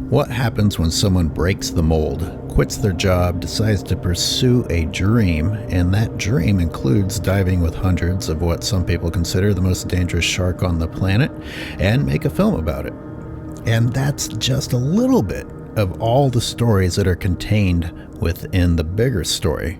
What happens when someone breaks the mold, quits their job, decides to pursue a dream, and that dream includes diving with hundreds of what some people consider the most dangerous shark on the planet and make a film about it? And that's just a little bit of all the stories that are contained within the bigger story.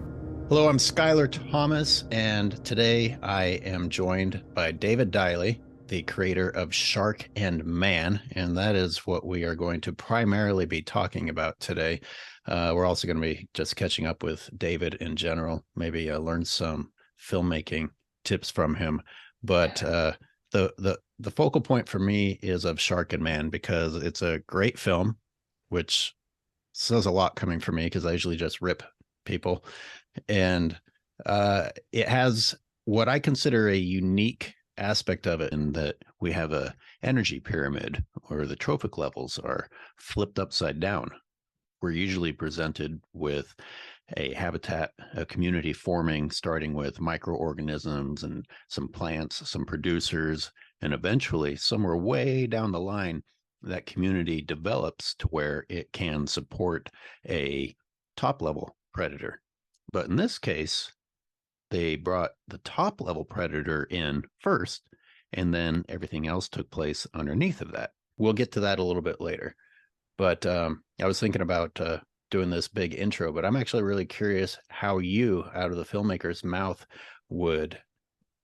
Hello, I'm Skyler Thomas, and today I am joined by David Diley, the creator of Shark and Man, and that is what we are going to primarily be talking about today. We're also going to be just catching up with David in general, maybe learn some filmmaking tips from him. But the focal point for me is of Shark and Man because it's a great film, which says a lot coming from me because I usually just rip people. And it has what I consider a unique aspect of it in that we have a energy pyramid where the trophic levels are flipped upside down. We're usually presented with a habitat, a community forming, starting with microorganisms and some plants, some producers, and eventually somewhere way down the line, that community develops to where it can support a top level predator. But in this case, they brought the top level predator in first, and then everything else took place underneath of that. We'll get to that a little bit later. But I was thinking about doing this big intro, but I'm actually really curious how you, out of the filmmaker's mouth, would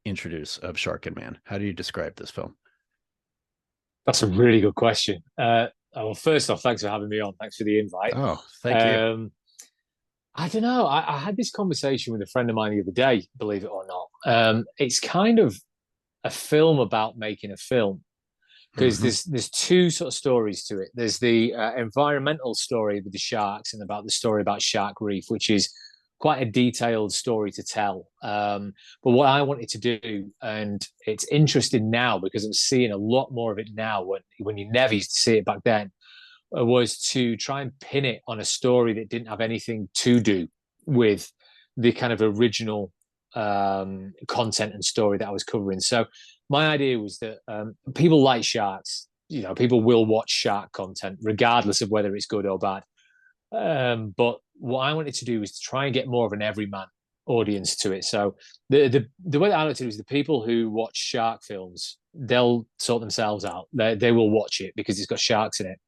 introduce of Shark and Man. How do you describe this film? That's a really good question. Well, first off, thanks for having me on. Thanks for the invite. Oh, thank you. Um, I don't know. I had this conversation with a friend of mine the other day, believe it or not. It's kind of a film about making a film because Mm-hmm. there's two sort of stories to it. There's the environmental story with the sharks and about the story about Shark Reef, which is quite a detailed story to tell. But what I wanted to do, and it's interesting now because I'm seeing a lot more of it now when you never used to see it back then, was to try and pin it on a story that didn't have anything to do with the kind of original content and story that I was covering. So my idea was that people like sharks. You know, people will watch shark content regardless of whether it's good or bad. But what I wanted to do was to try and get more of an everyman audience to it. So the way that I looked at it was the people who watch shark films, they'll sort themselves out. They will watch it because it's got sharks in it.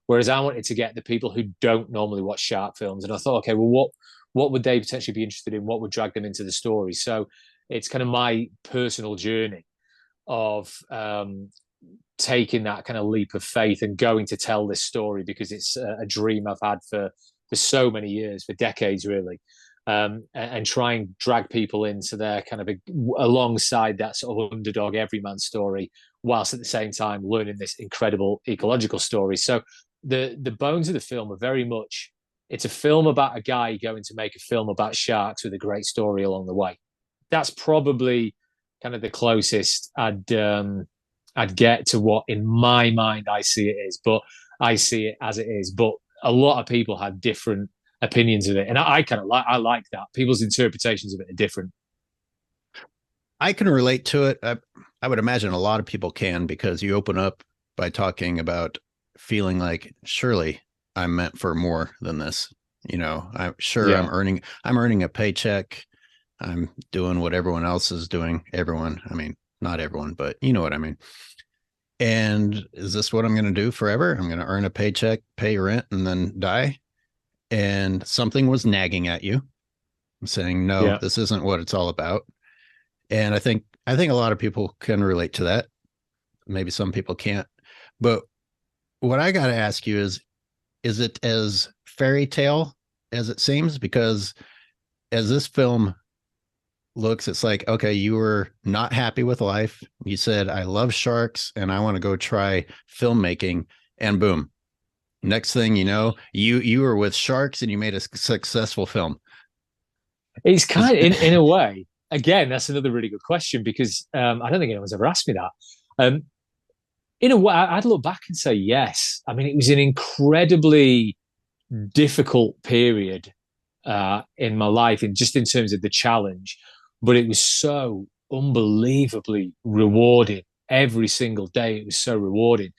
Whereas I wanted to get the people who don't normally watch shark films, and I thought, okay, well, what would they potentially be interested in? What would drag them into the story? So it's kind of my personal journey of taking that kind of leap of faith and going to tell this story because it's a dream I've had for so many years, for decades, really. And try and drag people into their kind of alongside that sort of underdog everyman story, whilst at the same time learning this incredible ecological story. So the bones of the film are very much, it's a film about a guy going to make a film about sharks with a great story along the way. That's probably kind of the closest I'd get to what in my mind I see it is, but I see it as it is. But a lot of people have different opinions of it, and I kind of like that. People's interpretations of it are different. I can relate to it. I would imagine a lot of people can because you open up by talking about feeling like surely I'm meant for more than this. You know, I'm sure Yeah, I'm earning a paycheck. I'm doing what everyone else is doing. Everyone, I mean, not everyone, but you know what I mean. And is this what I'm going to do forever? I'm going to earn a paycheck, pay rent, and then die. And something was nagging at you, saying, no, yeah. this isn't what it's all about. And I think a lot of people can relate to that. Maybe some people can't. But what I got to ask you is it as fairy tale as it seems? Because as this film looks, it's like, okay, you were not happy with life. You said, I love sharks and I want to go try filmmaking, and boom. Next thing you know, you were with sharks and you made a successful film. It's Is kind of in a way. Again, that's another really good question because I don't think anyone's ever asked me that. In a way, I'd look back and say yes. I mean, it was an incredibly difficult period in my life, and just in terms of the challenge, but it was so unbelievably rewarding. Every single day, it was so rewarding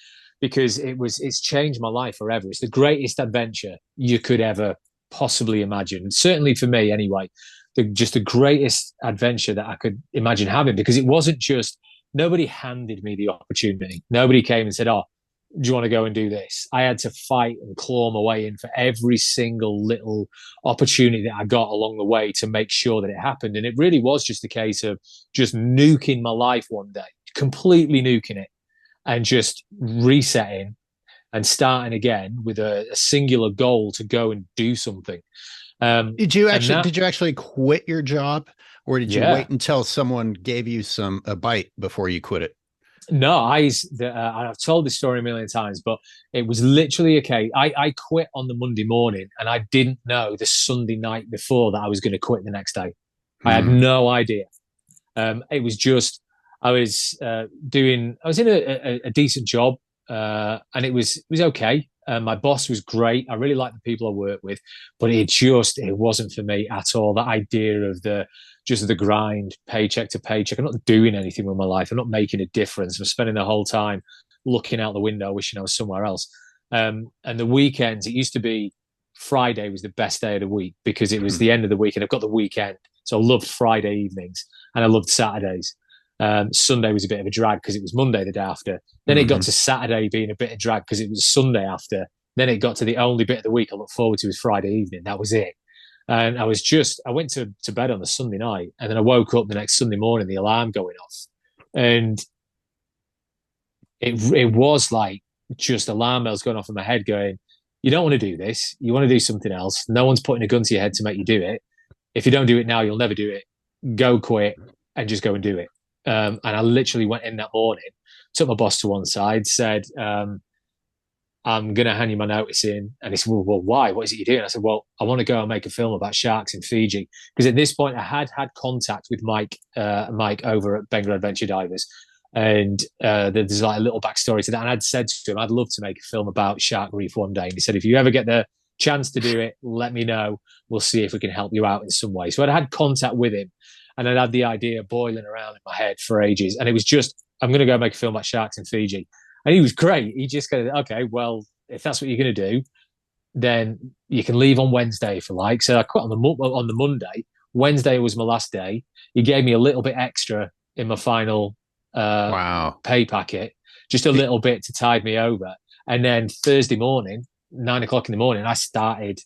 because it's changed my life forever. It's the greatest adventure you could ever possibly imagine. Certainly for me, anyway, just the greatest adventure that I could imagine having, because it wasn't just, nobody handed me the opportunity. Nobody came and said, "Oh, do you want to go and do this?" I had to fight and claw my way in for every single little opportunity that I got along the way to make sure that it happened. And it really was just a case of just nuking my life one day, completely nuking it, and just resetting and starting again with a singular goal to go and do something. Did you actually quit your job, or did you wait until someone gave you a bite before you quit it? No, I've told this story a million times, but it was literally I quit on the Monday morning, and I didn't know the Sunday night before that I was going to quit the next day. I had no idea. It was just, I was in a decent job, and it was okay. My boss was great. I really liked the people I worked with, but it wasn't for me at all. That idea of the grind, paycheck to paycheck. I'm not doing anything with my life. I'm not making a difference. I'm spending the whole time looking out the window, wishing I was somewhere else. And the weekends, it used to be Friday was the best day of the week because it was the end of the week and I've got the weekend. So I loved Friday evenings and I loved Saturdays. Sunday was a bit of a drag because it was Monday the day after. Then it got to Saturday being a bit of drag because it was Sunday after. Then it got to the only bit of the week I looked forward to was Friday evening. That was it. And I went to bed on the Sunday night, and then I woke up the next Sunday morning, the alarm going off. And it was like just alarm bells going off in my head going, you don't want to do this. You want to do something else. No one's putting a gun to your head to make you do it. If you don't do it now, you'll never do it. Go quit and just go and do it. And I literally went in that morning, took my boss to one side, said, I'm going to hand you my notice in. And he said, well, why? What is it you're doing? I said, well, I want to go and make a film about sharks in Fiji. Because at this point, I had contact with Mike over at Bengal Adventure Divers. And there's like a little backstory to that. And I'd said to him, I'd love to make a film about shark reef one day. And he said, if you ever get the chance to do it, let me know. We'll see if we can help you out in some way. So I'd had contact with him. And I'd had the idea boiling around in my head for ages. And it was just, I'm going to go make a film about sharks in Fiji. And he was great. He just goes, okay, well, if that's what you're going to do, then you can leave on Wednesday if you like. So I quit on the Monday. Wednesday was my last day. He gave me a little bit extra in my final pay packet, just a little bit to tide me over. And then Thursday morning, 9 o'clock in the morning, I started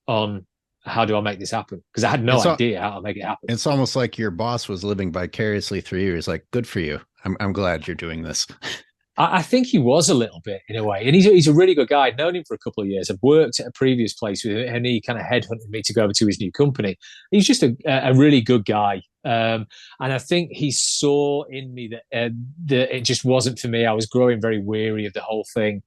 on how do I make this happen? Because I had no idea how to make it happen. It's almost like your boss was living vicariously through you. He's like, good for you. I'm glad you're doing this. I think he was a little bit in a way, and he's a really good guy. I'd known him for a couple of years. I've worked at a previous place with him, and he kind of headhunted me to go over to his new company. He's just a really good guy, and I think he saw in me that it just wasn't for me. I was growing very weary of the whole thing,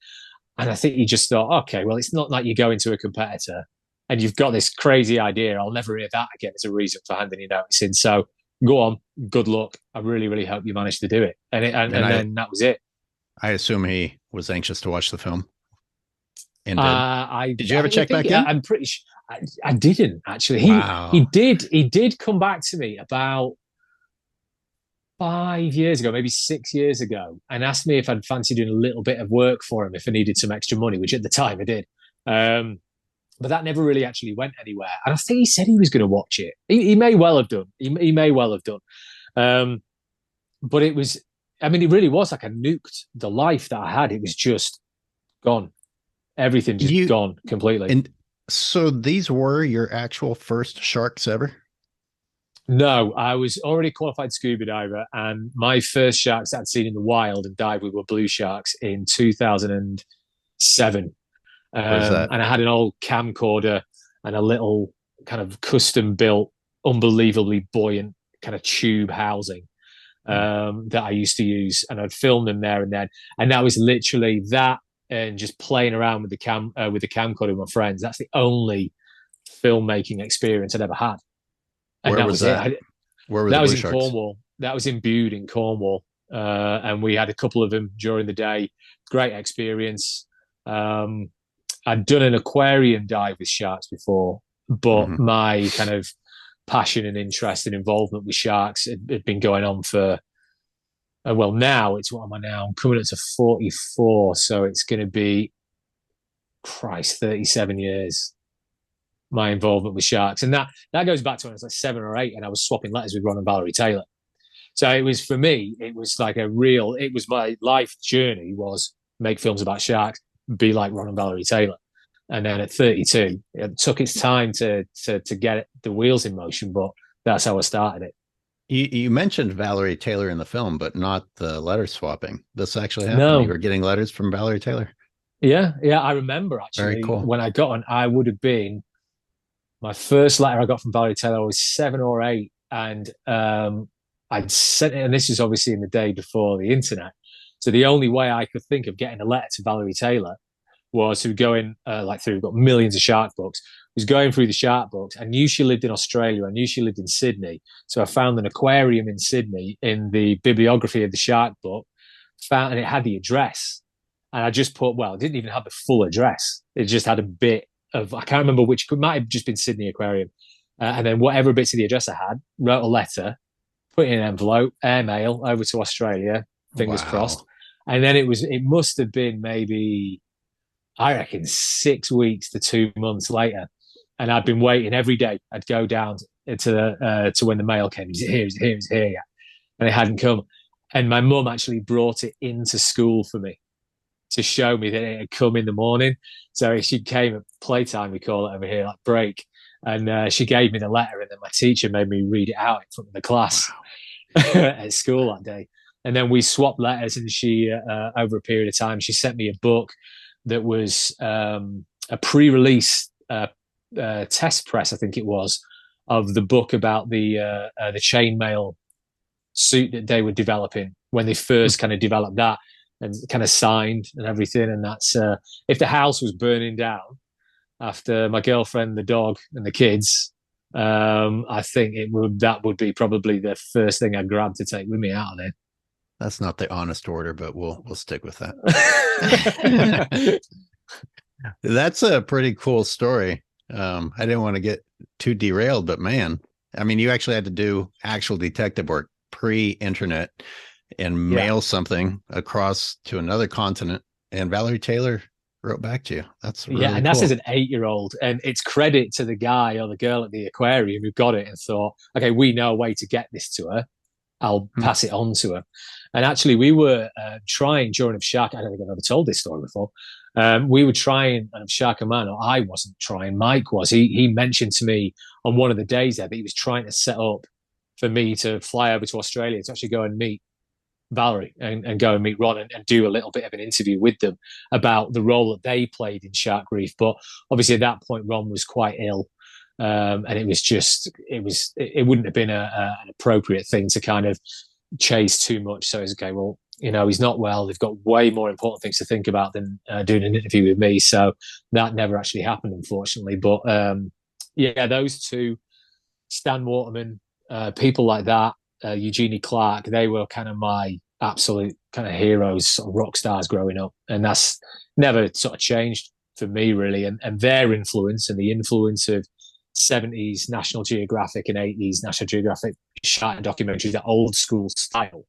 and I think he just thought, okay, well, it's not like you go into a competitor and you've got this crazy idea. I'll never hear that again as a reason for handing your notice in. So go on, good luck. I really, really hope you manage to do it. And then that was it. I assume he was anxious to watch the film. And did you ever check back in? I'm pretty sure I didn't actually. He did come back to me about 5 years ago, maybe 6 years ago, and asked me if I'd fancy doing a little bit of work for him if I needed some extra money, which at the time I did. But that never really actually went anywhere. And I think he said he was going to watch it. He may well have done. He may well have done. But it was, I mean, it really was like I nuked the life that I had. It was just gone. Everything just gone completely. And so these were your actual first sharks ever? No, I was already qualified scuba diver, and my first sharks that I'd seen in the wild and dived with were blue sharks in 2007. And I had an old camcorder and a little kind of custom built, unbelievably buoyant kind of tube housing that I used to use, and I'd film them there and then. And that was literally that, and just playing around with the camcorder with my friends. That's the only filmmaking experience I'd ever had. And Where was that? Where were that? Was in Cornwall. That was in Bude in Cornwall, and we had a couple of them during the day. Great experience. I'd done an aquarium dive with sharks before, but my kind of passion and interest and involvement with sharks had been going on for Well, now it's, what am I now? I'm coming up to 44, so it's going to be, Christ, 37 years my involvement with sharks, and that goes back to when I was like 7 or 8, and I was swapping letters with Ron and Valerie Taylor. So it was, for me, it was like it was my life journey, was make films about sharks, be like Ron and Valerie Taylor. And then at 32, it took its time to get the wheels in motion, but that's how I started it. You mentioned Valerie Taylor in the film, but not the letter swapping. This actually happened. You No, were getting letters from Valerie Taylor. yeah, yeah. I remember Very actually cool. when I got on, I would have been, my first letter I got from Valerie Taylor, I was 7 or 8, and I'd sent it, and this is obviously in the day before the internet. So the only way I could think of getting a letter to Valerie Taylor was through going like through, we've got millions of shark books. Was going through the shark books. I knew she lived in Australia. I knew she lived in Sydney. So I found an aquarium in Sydney in the bibliography of the shark book, found, and it had the address. And I just put, well, it didn't even have the full address. It just had a bit of, I can't remember which, it might have just been Sydney Aquarium. And then whatever bits of the address I had, wrote a letter, put it in an envelope, airmail over to Australia, fingers crossed. Wow. And then it must have been maybe, I reckon, 6 weeks to 2 months later. And I'd been waiting every day. I'd go down to when the mail came. Is it here? Is it here? Is it here yet? And it hadn't come. And my mum actually brought it into school for me to show me that it had come in the morning. So she came at playtime, we call it over here, like break. And she gave me the letter, and then my teacher made me read it out in front of the class at school that day. And then we swapped letters, and she, over a period of time, she sent me a book that was a pre-release test press, I think it was, of the book about the chainmail suit that they were developing when they first kind of developed that, and kind of signed and everything. And that's if the house was burning down after my girlfriend, the dog, and the kids, I think that would be probably the first thing I grabbed to take with me out of there. That's not the honest order, but we'll stick with that. That's a pretty cool story. I didn't want to get too derailed, but man, I mean, you actually had to do actual detective work pre-internet and mail something across to another continent, and Valerie Taylor wrote back to you. That's really and cool. that's as an 8-year-old, and it's credit to the guy or the girl at the aquarium who got it and thought, okay, we know a way to get this to her. I'll pass it on to her. And actually, we were trying during of Shark. I don't think I've ever told this story before. We were trying Shark Man, or I wasn't trying. Mike was. He mentioned to me on one of the days there that he was trying to set up for me to fly over to Australia to actually go and meet Valerie and go and meet Ron and do a little bit of an interview with them about the role that they played in Shark Reef. But obviously at that point, Ron was quite ill. And it wouldn't have been an appropriate thing to kind of chase too much. So it's okay, well, he's not well. They've got way more important things to think about than doing an interview with me. So that never actually happened, unfortunately. But those two, Stan Waterman, people like that, Eugenie Clark, they were kind of my absolute kind of heroes, sort of rock stars growing up. And that's never sort of changed for me, really. And their influence and the influence of 70s National Geographic and 80s National Geographic shark documentaries, that old school style,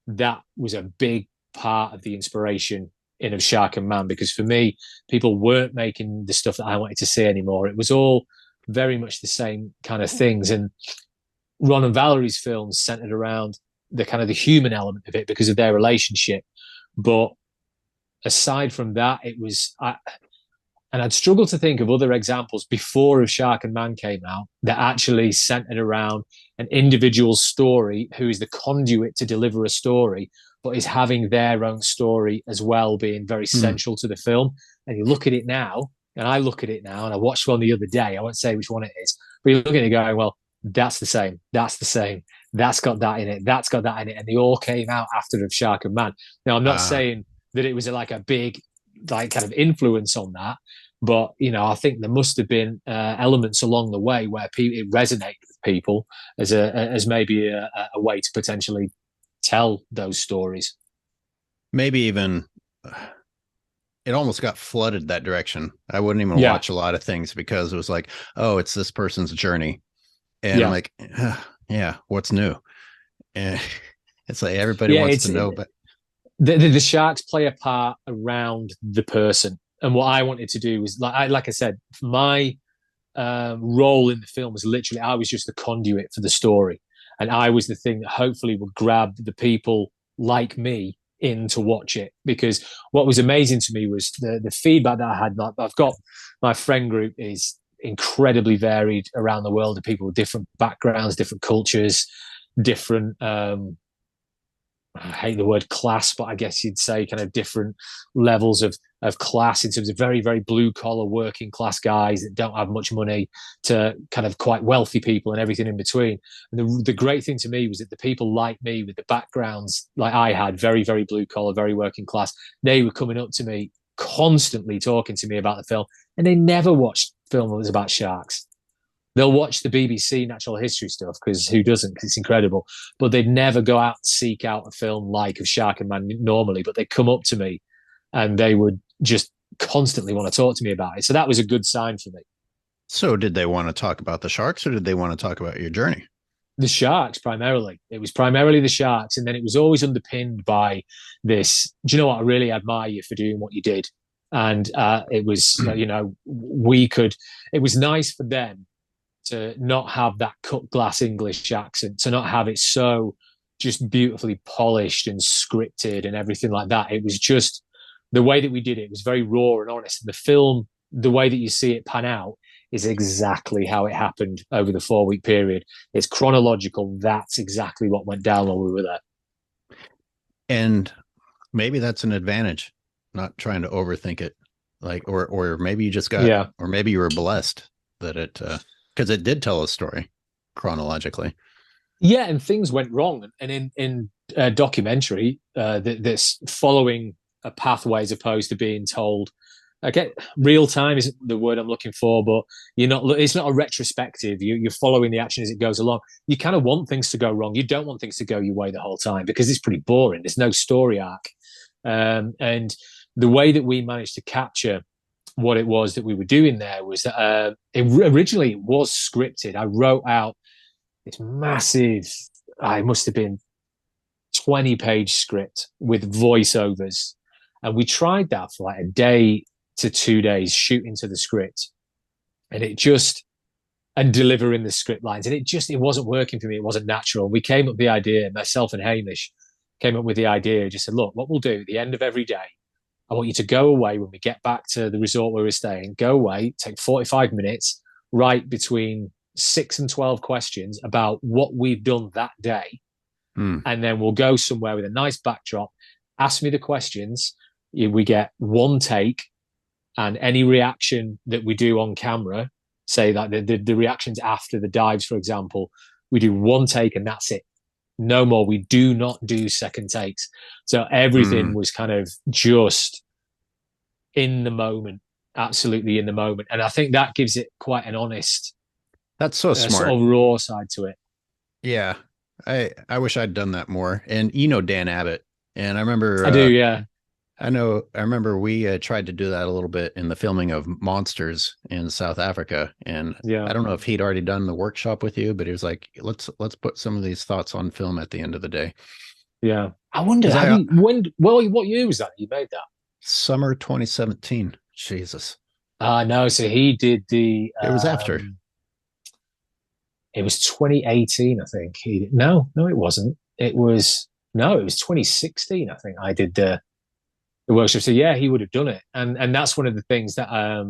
that was a big part of the inspiration in Of Shark and Man, because for me, people weren't making the stuff that I wanted to see anymore. It was all very much the same kind of things. And Ron and Valerie's films centered around the kind of the human element of it because of their relationship. But aside from that, and I'd struggle to think of other examples before Of Shark and Man came out that actually centered around an individual story who is the conduit to deliver a story, but is having their own story as well, being very central to the film. And you look at it now, and I look at it now, and I watched one the other day. I won't say which one it is, but you look at it going, well, that's the same. That's the same. That's got that in it. That's got that in it. And they all came out after Of Shark and Man. Now, I'm not saying that it was like a big, like, kind of influence on that, but I think there must have been elements along the way where it resonated with people as maybe a way to potentially tell those stories. Maybe even it almost got flooded that direction. I wouldn't even watch a lot of things because it was like, oh, it's this person's journey. And I'm like, yeah, what's new? And It's like everybody Yeah, wants it's to know, but the sharks play a part around the person. And what I wanted to do was, like I said, my role in the film was literally I was just the conduit for the story, and I was the thing that hopefully would grab the people like me in to watch it. Because what was amazing to me was the feedback that I had. Like, I've got my friend group is incredibly varied around the world of people with different backgrounds, different cultures, different I hate the word class, but I guess you'd say kind of different levels of class in terms of very, very blue collar working class guys that don't have much money to kind of quite wealthy people and everything in between. And the great thing to me was that the people like me with the backgrounds like I had, very, very blue collar, very working class, they were coming up to me constantly talking to me about the film, and they never watched film that was about sharks. They'll watch the BBC natural history stuff because who doesn't? Because it's incredible. But they'd never go out and seek out a film like of Shark and Man normally. But they'd come up to me and they would just constantly want to talk to me about it. So that was a good sign for me. so did they want to talk about the sharks or did they want to talk about your journey? The sharks primarily. It was primarily the sharks, and then it was always underpinned by this. Do you know what? I really admire you for doing what you did, and it was we could. It was nice for them to not have that cut glass English accent, to not have it so just beautifully polished and scripted and everything like that. It was just the way that we did it was very raw and honest. And the film, the way that you see it pan out, is exactly how it happened over the 4-week period. It's chronological. That's exactly what went down while we were there. And maybe that's an advantage, not trying to overthink it. Like, or maybe you just got, Yeah. or maybe you were blessed that it, because it did tell a story chronologically. Yeah, and things went wrong. And in a documentary that's following a pathway as opposed to being told, okay, real time isn't the word I'm looking for, but you're not. It's not a retrospective. You're following the action as it goes along. You kind of want things to go wrong. You don't want things to go your way the whole time because it's pretty boring. There's no story arc, and the way that we managed to capture what it was that we were doing there was that originally it was scripted. I wrote out this massive, it must have been 20-page script with voiceovers. And we tried that for like a day to 2 days shooting to the script. And and delivering the script lines. And it wasn't working for me. It wasn't natural. We came up with the idea, myself and Hamish came up with the idea, just said, look, what we'll do at the end of every day, I want you to go away when we get back to the resort where we're staying, go away, take 45 minutes, write between 6 and 12 questions about what we've done that day. And then we'll go somewhere with a nice backdrop, ask me the questions. We get one take, and any reaction that we do on camera, say that the reactions after the dives, for example, we do one take and that's it. No more. We do not do second takes. So everything was kind of just in the moment, absolutely in the moment. And I think that gives it quite an honest, that's so smart, sort of raw side to it. Yeah. I wish I'd done that more. And Dan Abbott, and I remember I do, yeah. I remember we tried to do that a little bit in the filming of Monsters in South Africa. And yeah. I don't know if he'd already done the workshop with you, but he was like, let's put some of these thoughts on film at the end of the day. Yeah. I wonder, what year was that you made that? Summer 2017. Jesus. No, so he did it was after. It was 2018, I think. No, it wasn't. It was 2016, I think I did the workshop. So yeah, he would have done it. And that's one of the things that I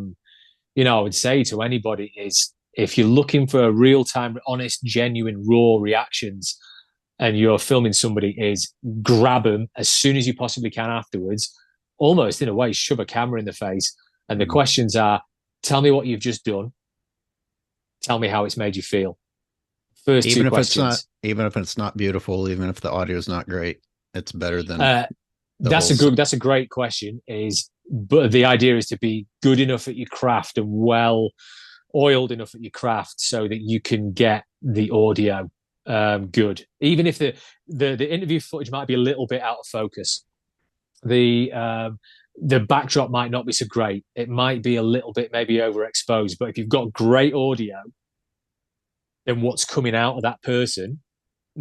would say to anybody is if you're looking for real-time, honest, genuine, raw reactions and you're filming somebody, is grab them as soon as you possibly can afterwards, almost in a way, shove a camera in the face. And the questions are, tell me what you've just done. Tell me how it's made you feel. First even two if questions. Even if it's not beautiful, even if the audio is not great, it's better than that's a great question. But the idea is to be good enough at your craft and well oiled enough at your craft so that you can get the audio good, even if the interview footage might be a little bit out of focus. The backdrop might not be so great. It might be a little bit maybe overexposed. But if you've got great audio, then what's coming out of that person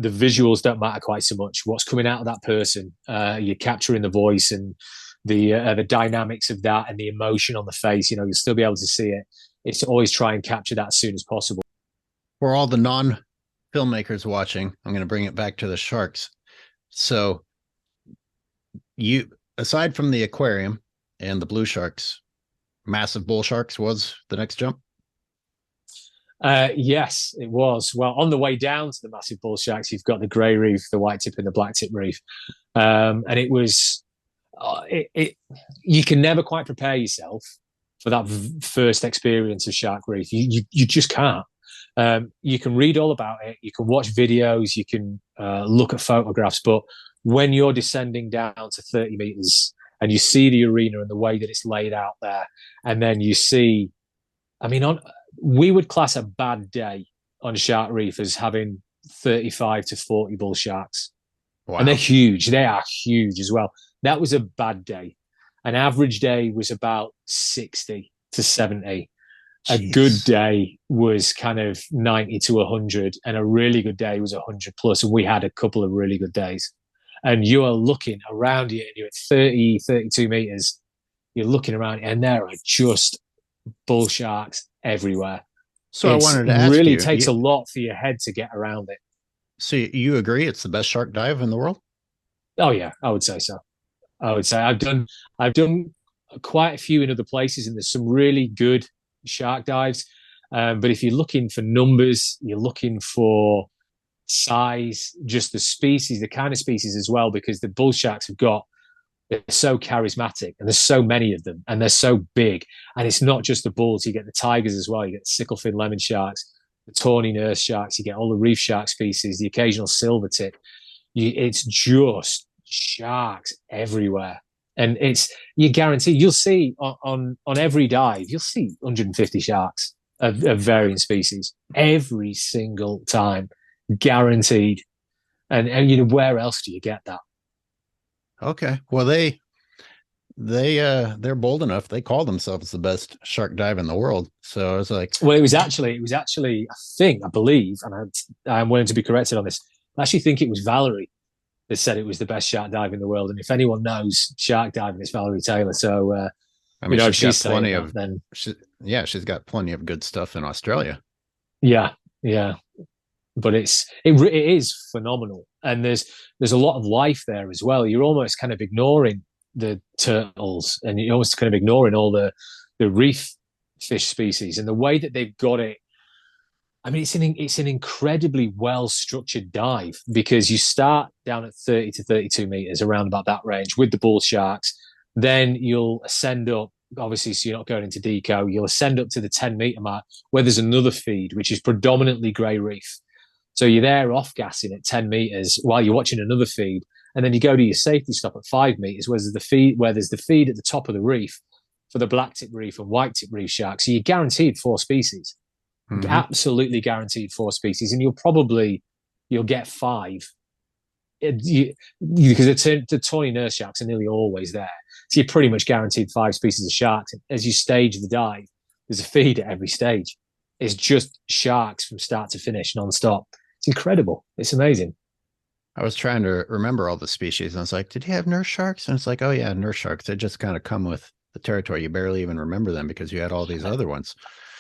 the visuals don't matter quite so much. What's coming out of that person, you're capturing the voice and the dynamics of that and the emotion on the face. You'll still be able to see it. It's to always try and capture that as soon as possible. For all the non-filmmakers watching, I'm going to bring it back to the sharks. So you, aside from the aquarium and the blue sharks, massive bull sharks was the next jump? Yes, it was. Well, on the way down to the massive bull sharks, you've got the grey reef, the white tip, and the black tip reef. And it was, you can never quite prepare yourself for that first experience of shark reef. You just can't. You can read all about it. You can watch videos. You can look at photographs. But when you're descending down to 30 meters and you see the arena and the way that it's laid out there, and then you see, we would class a bad day on Shark Reef as having 35 to 40 bull sharks. Wow. And they're huge. They are huge as well. That was a bad day. An average day was about 60 to 70. Jeez. A good day was kind of 90 to 100. And a really good day was 100 plus. And we had a couple of really good days. And you are looking around you and you're at 30, 32 meters. You're looking around and there are just bull sharks everywhere. So I wanted to ask you. It really takes a lot for your head to get around it. So you agree it's the best shark dive in the world? Oh yeah, I would say so. I would say I've done quite a few in other places, and there's some really good shark dives. But if you're looking for numbers, you're looking for size, just the species, the kind of species as well, because the bull sharks they're so charismatic and there's so many of them and they're so big. And it's not just the bulls, you get the tigers as well. You get the sicklefin lemon sharks, the tawny nurse sharks, you get all the reef shark species, the occasional silver tip. It's just sharks everywhere. And you guarantee you'll see on every dive, you'll see 150 sharks of varying species every single time, guaranteed. And where else do you get that? Okay. Well, they're bold enough. They call themselves the best shark dive in the world. So I was like, well, it was actually, I believe, and I'm willing to be corrected on this. I actually think it was Valerie that said it was the best shark dive in the world. And if anyone knows shark diving, it's Valerie Taylor. So, if she's got plenty of, then she's got plenty of good stuff in Australia. Yeah. Yeah. But it is phenomenal. And there's a lot of life there as well. You're almost kind of ignoring the turtles and you're almost kind of ignoring all the reef fish species and the way that they've got it. I mean, it's an incredibly well-structured dive because you start down at 30 to 32 meters, around about that range with the bull sharks. Then you'll ascend up, obviously, so you're not going into deco. You'll ascend up to the 10-meter mark where there's another feed, which is predominantly grey reef. So you're there off-gassing at 10 meters while you're watching another feed. And then you go to your safety stop at 5 meters where there's the feed at the top of the reef for the black tip reef and white tip reef sharks. So you're guaranteed 4 species. Mm-hmm. Absolutely guaranteed 4 species. And you'll get 5. Because the tawny nurse sharks are nearly always there. So you're pretty much guaranteed 5 species of sharks. As you stage the dive, there's a feed at every stage. It's just sharks from start to finish, non-stop. It's incredible. It's amazing. I was trying to remember all the species, and I was like, did you have nurse sharks? And it's like, oh yeah, nurse sharks. They just kind of come with the territory. You barely even remember them because you had all these other ones.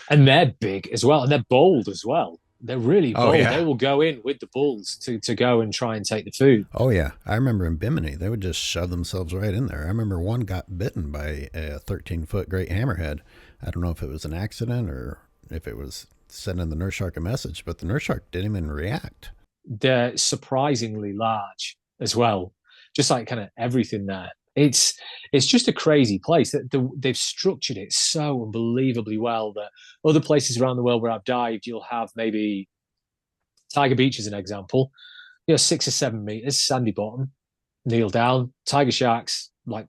And they're big as well, and they're bold as well. They're really bold. Oh, yeah. They will go in with the bulls to go and try and take the food. Oh, yeah. I remember in Bimini, they would just shove themselves right in there. I remember one got bitten by a 13-foot great hammerhead. I don't know if it was an accident or if it was sending the nurse shark a message, but the nurse shark didn't even react. They're surprisingly large as well, just like kind of everything there. It's just a crazy place. They've structured it so unbelievably well that other places around the world where I've dived, you'll have maybe Tiger Beach as an example, 6 or 7 meters, sandy bottom, kneel down. Tiger sharks, like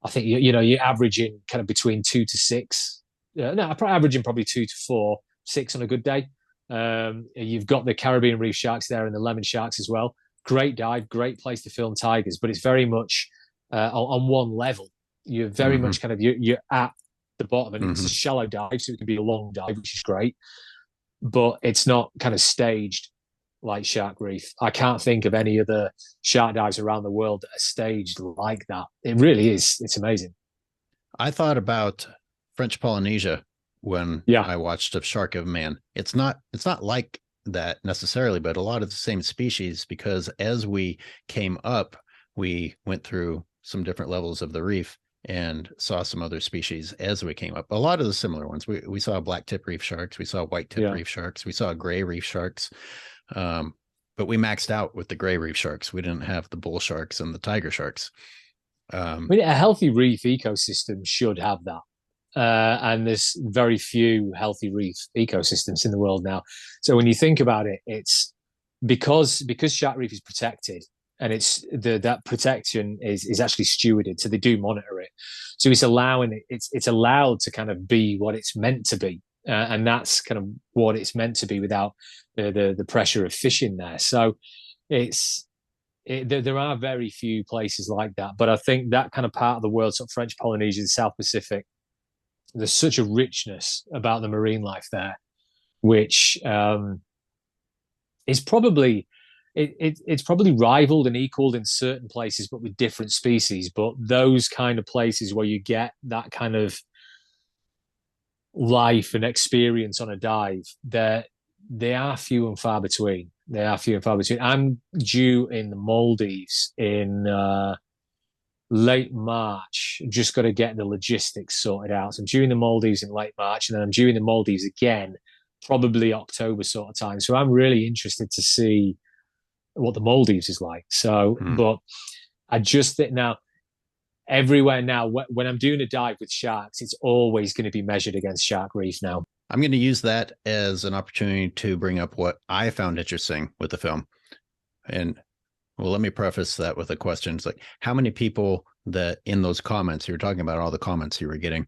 I think you're averaging kind of between 2 to 6. I'm averaging probably 2 to 4, 6 on a good day. You've got the Caribbean reef sharks there and the lemon sharks as well. Great dive, great place to film tigers, but it's very much on one level. You're very much kind of you're at the bottom, and it's a shallow dive, so it can be a long dive, which is great, but it's not kind of staged. like Shark Reef. I can't think of any other shark dives around the world that are staged like that. It really is. It's amazing. I thought about French Polynesia when Yeah. I watched A Shark of Man. It's not like that necessarily, but a lot of the same species, because as we came up, we went through some different levels of the reef and saw some other species as we came up. A lot of the similar ones. We saw black tip reef sharks, we saw white tip reef sharks, we saw gray reef sharks. But we maxed out with the gray reef sharks. We didn't have the bull sharks and the tiger sharks. I mean, a healthy reef ecosystem should have that. And there's very few healthy reef ecosystems in the world now. So when you think about it, it's because Shark Reef is protected, and it's that protection is actually stewarded. So they do monitor it. So it's allowing it. It's allowed to kind of be what it's meant to be, and that's kind of what it's meant to be without the pressure of fishing there. So there are very few places like that. But I think that kind of part of the world, sort of French Polynesia, the South Pacific, there's such a richness about the marine life there, which is probably it's probably rivaled and equaled in certain places, but with different species. But those kind of places where you get that kind of life and experience on a dive, they are few and far between. They are few and far between. I'm due in the Maldives in late March. Just got to get the logistics sorted out. So I'm due in the Maldives in late March, and then I'm due in the Maldives again, probably October sort of time. So I'm really interested to see what the Maldives is like. So, but I just think now, everywhere now, when I'm doing a dive with sharks, it's always going to be measured against Shark Reef now. I'm going to use that as an opportunity to bring up what I found interesting with the film. And well, let me preface that with a question. It's like, how many people that in those comments, you were talking about all the comments you were getting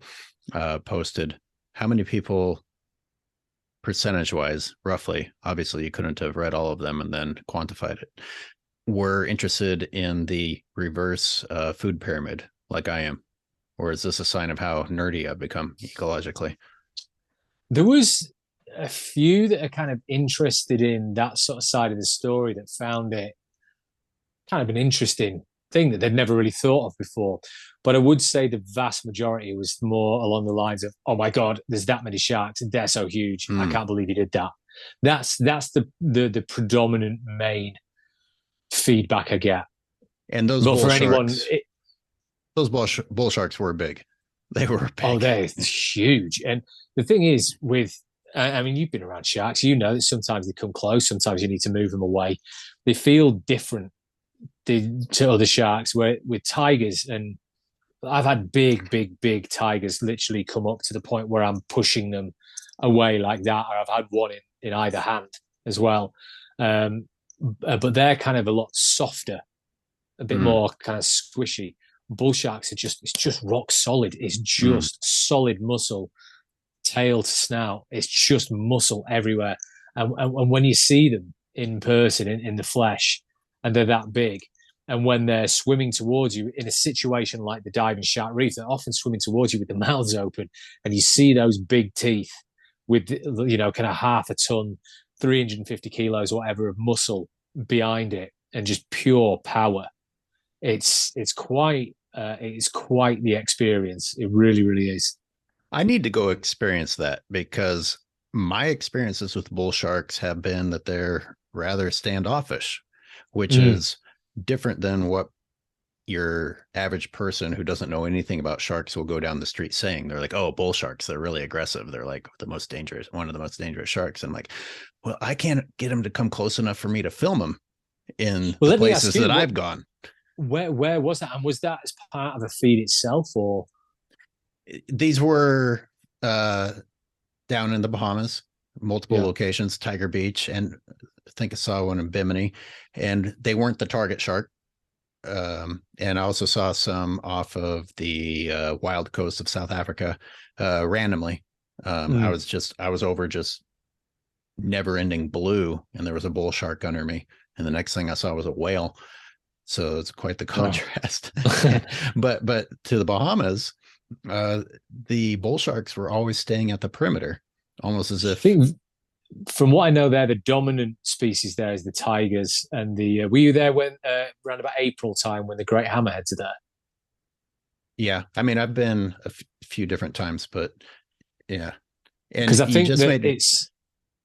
posted, how many people percentage wise, roughly, obviously you couldn't have read all of them and then quantified it, were interested in the reverse food pyramid like I am? Or is this a sign of how nerdy I've become ecologically? There was a few that are kind of interested in that sort of side of the story that found it kind of an interesting thing that they'd never really thought of before. But I would say the vast majority was more along the lines of, "Oh my God, there's that many sharks, and they're so huge. I can't believe you did that." That's the predominant main feedback I get. And those bull sharks, those bull sharks were big. They were big. Oh, they're huge. And the thing is, I mean, you've been around sharks. You know that sometimes they come close. Sometimes you need to move them away. They feel different to other sharks. Where with tigers, and I've had big tigers literally come up to the point where I'm pushing them away like that, or I've had one in either hand as well. But they're kind of a lot softer, a bit more kind of squishy. Bull sharks it's just rock solid. It's just solid muscle, tail to snout. It's just muscle everywhere. And when you see them in person, in the flesh, and they're that big, and when they're swimming towards you in a situation like the diving Shark Reef, they're often swimming towards you with the mouths open, and you see those big teeth with, kind of half a ton, 350 kilos, whatever, of muscle behind it, and just pure power. It's quite the experience. It really, really is. I need to go experience that, because my experiences with bull sharks have been that they're rather standoffish, which is different than what your average person who doesn't know anything about sharks will go down the street saying. They're like, "Oh, bull sharks, they're really aggressive. They're like one of the most dangerous sharks." And I'm like, well, I can't get them to come close enough for me to film them in the places that I've gone. Where was that? And was that as part of a feed itself, or? These were down in the Bahamas, multiple locations, Tiger Beach, and I think I saw one in Bimini, and they weren't the target shark. And I also saw some off of the wild coast of South Africa randomly. I was over just never ending blue, and there was a bull shark under me, and the next thing I saw was a whale. So it's quite the contrast. But to the Bahamas, the bull sharks were always staying at the perimeter, almost as if from what I know, they're the dominant species. There is the tigers, and the were you there when around about April time when the great hammerheads are there? Yeah, I mean, I've been a few different times, but yeah. Because And I you think just that made it's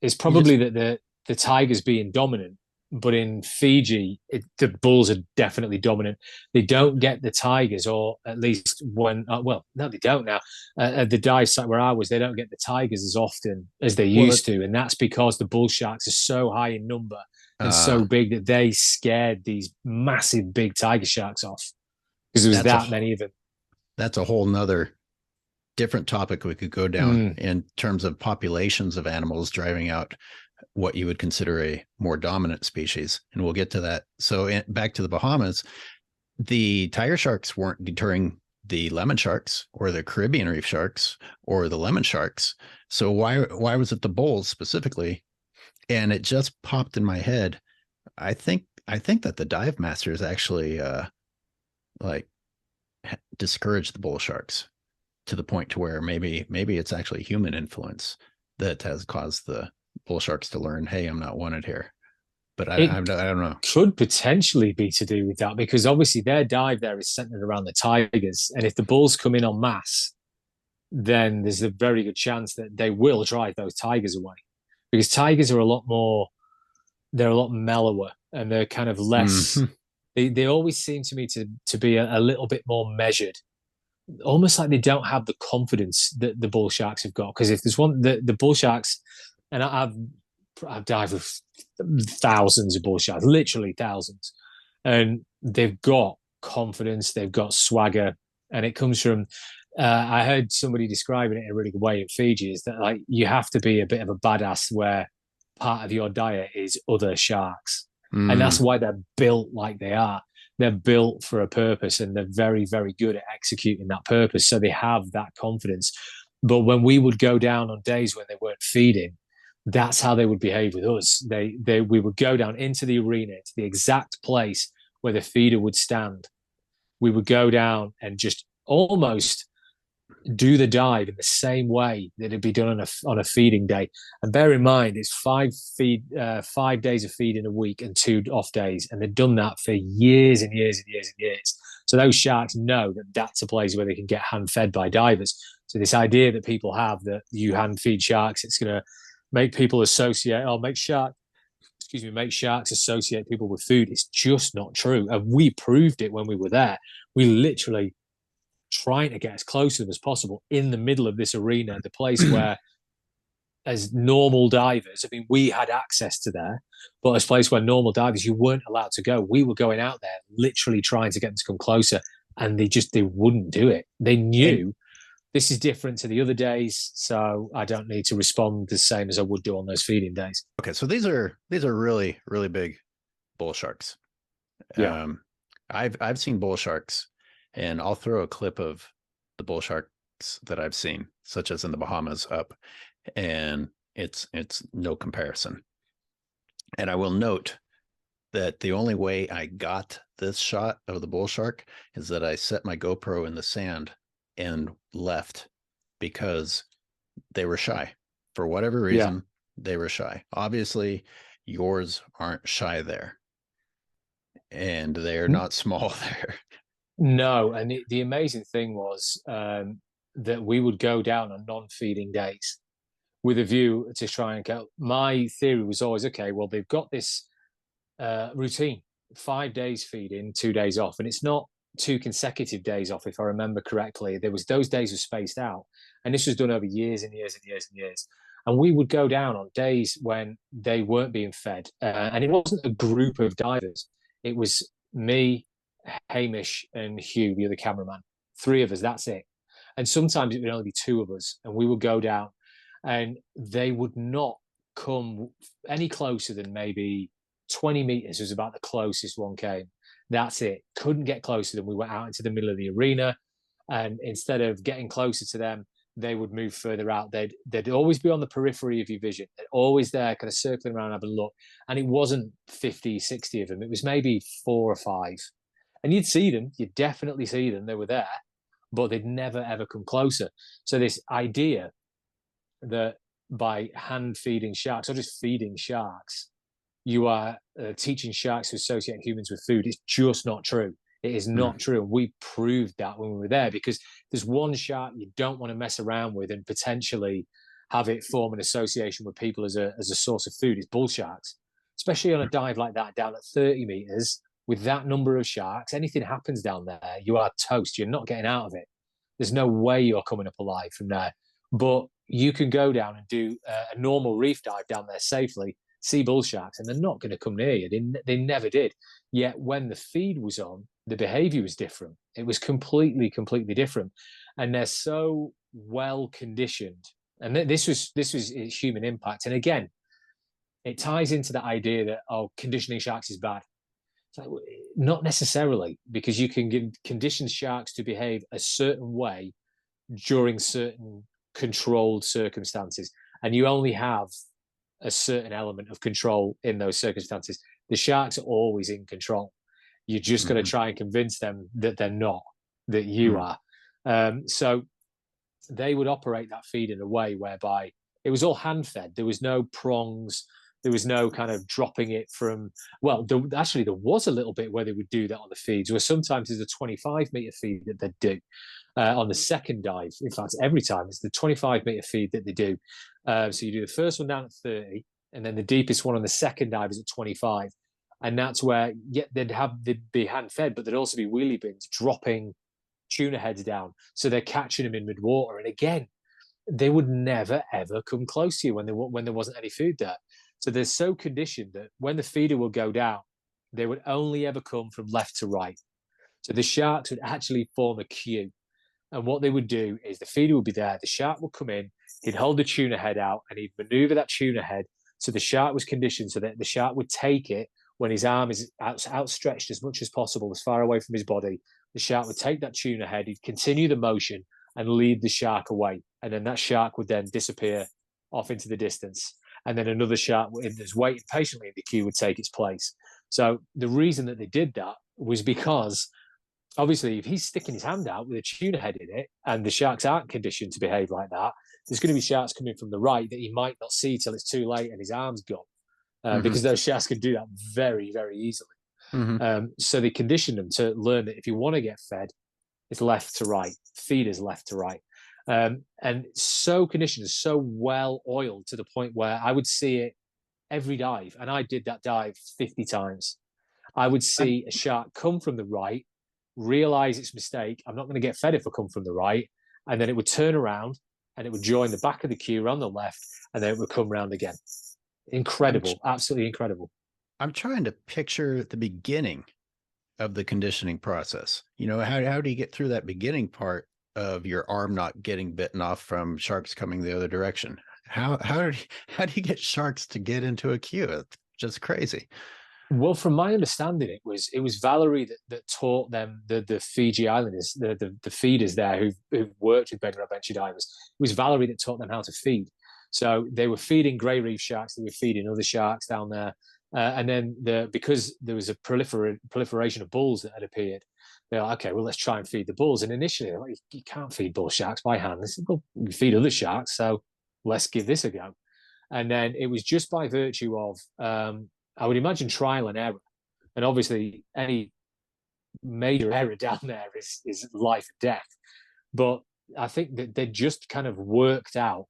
you just probably that the tigers being dominant, but in Fiji, the bulls are definitely dominant. They don't get the tigers, or at least when well, no, they don't now. At the dive site where I was, they don't get the tigers as often as they well, used to, and that's because the bull sharks are so high in number and uh, so big that they scared these massive big tiger sharks off because there was that's a that many of them. that's a whole nother different topic we could go down Mm. in terms of populations of animals driving out what you would consider a more dominant species, and we'll get to that. So back to the Bahamas, the tiger sharks weren't deterring the lemon sharks or the Caribbean reef sharks or the lemon sharks. So why was it the bulls specifically? And it just popped in my head. I think that the dive masters actually like discourage the bull sharks to the point to where maybe it's actually human influence that has caused the bull sharks to learn, hey, I'm not wanted here. But I It don't know. could potentially be to do with that because obviously their dive there is centered around the tigers, and if the bulls come in en masse, then there's a very good chance that they will drive those tigers away because tigers are a lot more, they're a lot mellower and they're kind of less. Mm-hmm. They always seem to me to be a little bit more measured, almost like they don't have the confidence that the bull sharks have got. Because if there's one, the bull sharks, and I've dived with thousands of bull sharks, literally thousands, and they've got confidence, they've got swagger, and it comes from. I heard somebody describing it in a really good way in Fiji is that like you have to be a bit of a badass where part of your diet is other sharks, and that's Mm. why they're built like they are. They're built for a purpose, and they're very, very good at executing that purpose. So they have that confidence. But when we would go down on days when they weren't feeding, that's how they would behave with us. We would go down into the arena, to the exact place where the feeder would stand. We would go down and just almost do the dive in the same way that it'd be done on a feeding day. And bear in mind, it's 5 days of feeding a week and 2 off days, and they've done that for years and years and years and years. So those sharks know that that's a place where they can get hand fed by divers. So this idea that people have that you hand feed sharks, it's going to make people associate or make sharks associate people with food. It's just not true, and we proved it when we were there. We literally trying to get as close to them as possible in the middle of this arena, the place where, as normal divers, I mean, we had access to there, but as a place where normal divers, you weren't allowed to go. We were going out there, literally trying to get them to come closer, and they wouldn't do it. They And knew this is different to the other days, so I don't need to respond the same as I would do on those feeding days. okay, so these are really really big bull sharks. Yeah, Um, I've seen bull sharks, and I'll throw a clip of the bull sharks that I've seen, such as in the Bahamas, up, and it's no comparison. And I will note that the only way I got this shot of the bull shark is that I set my GoPro in the sand and left because they were shy. For whatever yeah. reason, they were shy. Obviously, yours aren't shy there, and they're not small there. No, and the amazing thing was that we would go down on non-feeding days with a view to try and go. My theory was always, okay, well, they've got this routine, 5 days feeding, 2 days off, and it's not 2 consecutive days off, if I remember correctly. There was those days were spaced out, and this was done over years and years and years and years. And we would go down on days when they weren't being fed, and it wasn't a group of divers. It was me, Hamish, and Hugh, the other cameraman. Three of us. That's it. And sometimes it would only be two of us, and we would go down, and they would not come any closer than maybe 20 meters was about the closest one came. That's it. Couldn't get closer than we went out into the middle of the arena. And instead of getting closer to them, they would move further out. They'd always be on the periphery of your vision. They're always there, kind of circling around, having a look. And it wasn't 50, 60 of them. It was maybe 4 or 5. And you'd see them. You'd definitely see them. They were there, but they'd never, ever come closer. So this idea that by hand feeding sharks or just feeding sharks, you are teaching sharks to associate humans with food. It's just not true. It is not true. And we proved that when we were there, because there's one shark you don't want to mess around with and potentially have it form an association with people as a source of food. It's bull sharks, especially on a dive like that down at 30 meters with that number of sharks. Anything happens down there, you are toast. You're not getting out of it. There's no way you're coming up alive from there. But you can go down and do a normal reef dive down there safely, see bull sharks, and they're not going to come near you. They never did. Yet when the feed was on, the behavior was different. It was completely different. And they're so well conditioned. And this was human impact. And again, it ties into the idea that, oh, conditioning sharks is bad. It's like, not necessarily, because you can condition sharks to behave a certain way during certain controlled circumstances. And you only have a certain element of control in those circumstances. The sharks are always in control. You just got to try and convince them that they're not, that you are. So they would operate that feed in a way whereby it was all hand fed. There was no prongs. There was no kind of dropping it from, well, actually there was a little bit where they would do that on the feeds, where sometimes there's a 25-meter feed that they do on the second dive. In fact, every time it's the 25-meter feed that they do. So you do the first one down at 30, and then the deepest one on the second dive is at 25. And that's where, they'd be hand fed, but there'd also be wheelie bins dropping tuna heads down. So they're catching them in mid-water. And again, they would never, ever come close to you when there wasn't any food there. So they're so conditioned that when the feeder will go down, they would only ever come from left to right. So the sharks would actually form a queue. And what they would do is the feeder would be there, the shark would come in, he'd hold the tuna head out, and he'd maneuver that tuna head. So the shark was conditioned so that the shark would take it when his arm is outstretched as much as possible, as far away from his body. The shark would take that tuna head, he'd continue the motion and lead the shark away. And then that shark would then disappear off into the distance. And then another shark that's waiting patiently in the queue would take its place. So the reason that they did that was because, obviously, if he's sticking his hand out with a tuna head in it and the sharks aren't conditioned to behave like that, there's going to be sharks coming from the right that he might not see till it's too late and his arm's gone. Because those sharks can do that very, very easily. So they condition them to learn that if you want to get fed, it's left to right, feeders left to right. And so conditioned, so well oiled to the point where I would see it every dive. And I did that dive 50 times. I would see a shark come from the right, realize its mistake. I'm not going to get fed if I come from the right. And then it would turn around and it would join the back of the queue on the left, and then it would come round again. Incredible, absolutely incredible. I'm trying to picture the beginning of the conditioning process. You know, how do you get through that beginning part of your arm not getting bitten off from sharks coming the other direction? How do you get sharks to get into a queue? It's just crazy. Well, from my understanding, it was Valerie that taught them, the Fiji Islanders, the feeders there who worked with Bedrock Adventure Divers. It was Valerie that taught them how to feed. So they were feeding grey reef sharks, they were feeding other sharks down there. And then because there was a proliferation of bulls that had appeared, they're like, okay, well, let's try and feed the bulls. And initially, they're like, you can't feed bull sharks by hand. They said, well, we can feed other sharks, so let's give this a go. And then it was just by virtue of, I would imagine, trial and error. And obviously, any major error down there is life and death. But I think that they just kind of worked out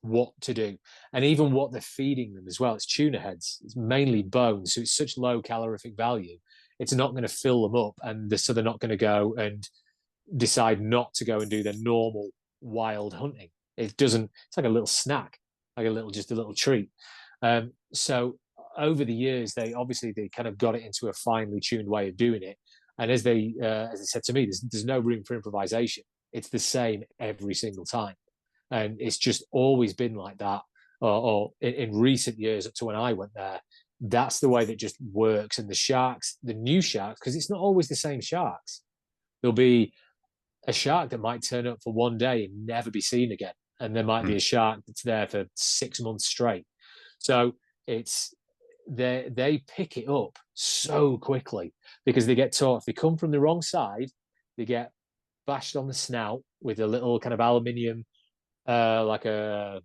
what to do, and even what they're feeding them as well. It's tuna heads, it's mainly bones, so it's such low calorific value, it's not going to fill them up, and so they're not going to go and decide not to go and do their normal wild hunting. It doesn't, it's like a little snack, like just a little treat. So over the years, they kind of got it into a finely tuned way of doing it, and as they said to me, there's no room for improvisation. It's the same every single time. And it's just always been like that, or in recent years up to when I went there, that's the way that just works. And the sharks, the new sharks, because it's not always the same sharks. There'll be a shark that might turn up for one day and never be seen again. And there might be a shark that's there for 6 months straight. So they pick it up so quickly because they get taught, if they come from the wrong side, they get bashed on the snout with a little kind of aluminium, like a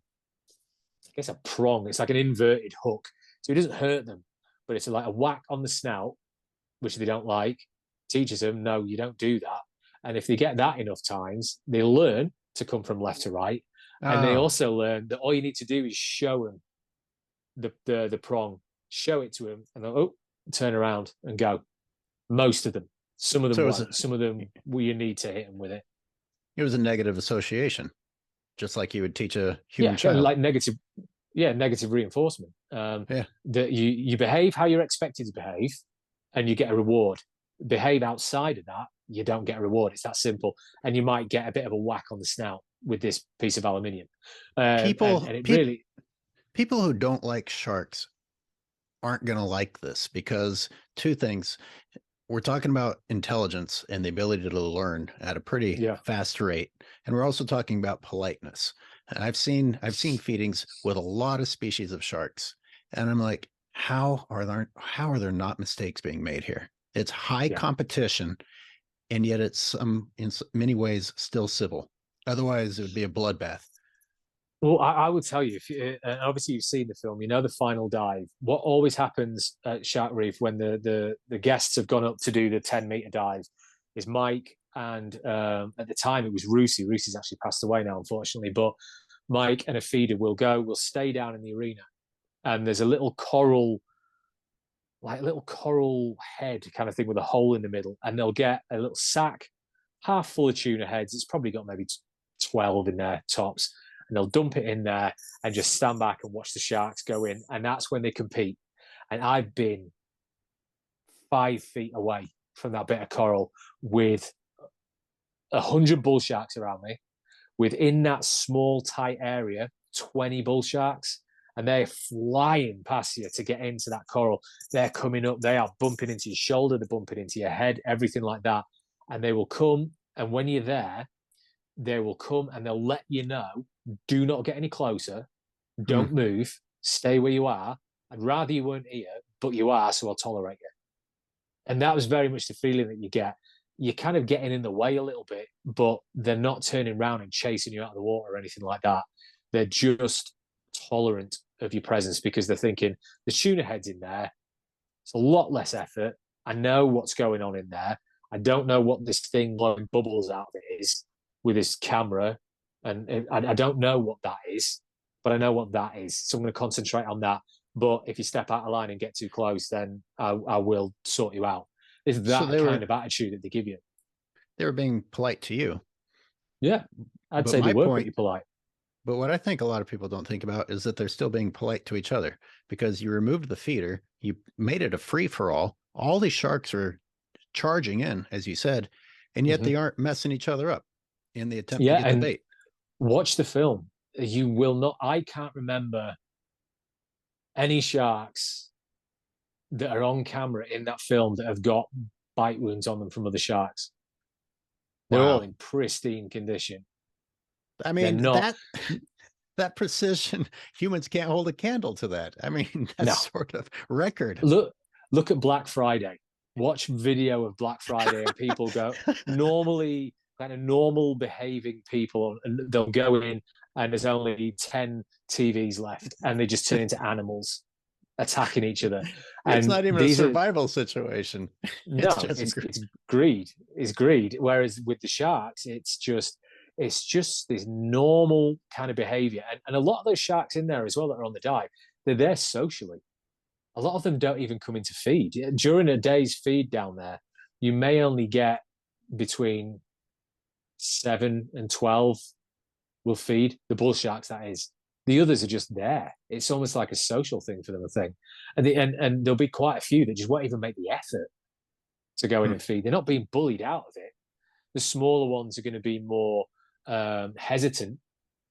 guess a prong. It's like an inverted hook. So it doesn't hurt them, but it's like a whack on the snout, which they don't like. Teaches them, no, you don't do that. And if they get that enough times, they learn to come from left to right. And they Oh, also learn that all you need to do is show them the prong, show it to them, and they'll turn around and go. Most of them. Some of them so won't. Some of them, you need to hit them with it. it was a negative association, just like you would teach a human Yeah, child. like negative. Yeah, negative reinforcement. Yeah. That you behave how you're expected to behave, and you get a reward. Behave outside of that, you don't get a reward. It's that simple. And you might get a bit of a whack on the snout with this piece of aluminium. And it really, People who don't like sharks aren't going to like this because two things. We're talking about intelligence and the ability to learn at a pretty yeah, fast rate, and we're also talking about politeness. And I've seen feedings with a lot of species of sharks, and I'm like, how are there not mistakes being made here? It's high yeah. competition, and yet it's in many ways still civil. Otherwise, it would be a bloodbath. Well, I would tell you, if and obviously you've seen the film, you know the final dive. What always happens at Shark Reef when the guests have gone up to do the 10-meter dive is Mike and at the time it was Rusi. Rusi's actually passed away now, unfortunately. But Mike and a feeder will stay down in the arena, and there's a little coral, like a little coral head kind of thing with a hole in the middle, and they'll get a little sack half full of tuna heads. It's probably got maybe 12 in there tops, and they'll dump it in there and just stand back and watch the sharks go in. And that's when they compete. And I've been 5 feet away from that bit of coral with 100 bull sharks around me. Within that small, tight area, 20 bull sharks. And they're flying past you to get into that coral. They're coming up. They are bumping into your shoulder. They're bumping into your head, everything like that. And they will come. And when you're there, they will come and they'll let you know, do not get any closer, Hmm. don't move, stay where you are. I'd rather you weren't here, but you are, so I'll tolerate you. And that was very much the feeling that you get. You're kind of getting in the way a little bit, but they're not turning around and chasing you out of the water or anything like that. They're just tolerant of your presence because they're thinking the tuna head's in there. It's a lot less effort. I know what's going on in there. I don't know what this thing blowing bubbles out of it is with this camera, and I don't know what that is, but I know what that is. So I'm going to concentrate on that. But if you step out of line and get too close, then I will sort you out. It's So that kind of attitude that they give you. they were being polite to you. Yeah, I'd But say they my were point, pretty polite. but what I think a lot of people don't think about is that they're still being polite to each other because you removed the feeder, you made it a free for all. All these sharks are charging in, as you said, and yet they Mm-hmm. aren't messing each other up in the attempt to Yeah, get the and bait. watch the film. You will not. I can't remember any sharks that are on camera in that film that have got bite wounds on them from other sharks. They're all Wow. in pristine condition. I They're mean, not. that precision, humans can't hold a candle to that. I mean, that's No. sort of record. Look at Black Friday. Watch video of Black Friday, and people go normally kind of normal behaving people, and they'll go in, and there's only 10 TVs left, and they just turn into animals attacking each other. It's And not even a these are survival situation. It's no, just it's greed. It's greed. Whereas with the sharks, it's just this normal kind of behavior. And a lot of those sharks in there as well that are on the dive, they're there socially. A lot of them don't even come into feed. During a day's feed down there, you may only get between 7 and 12 will feed the bull sharks, that is. The others are just there. It's almost like a social thing for them, I think. And there'll be quite a few that just won't even make the effort to go in hmm. and feed. They're not being bullied out of it. The smaller ones are going to be more hesitant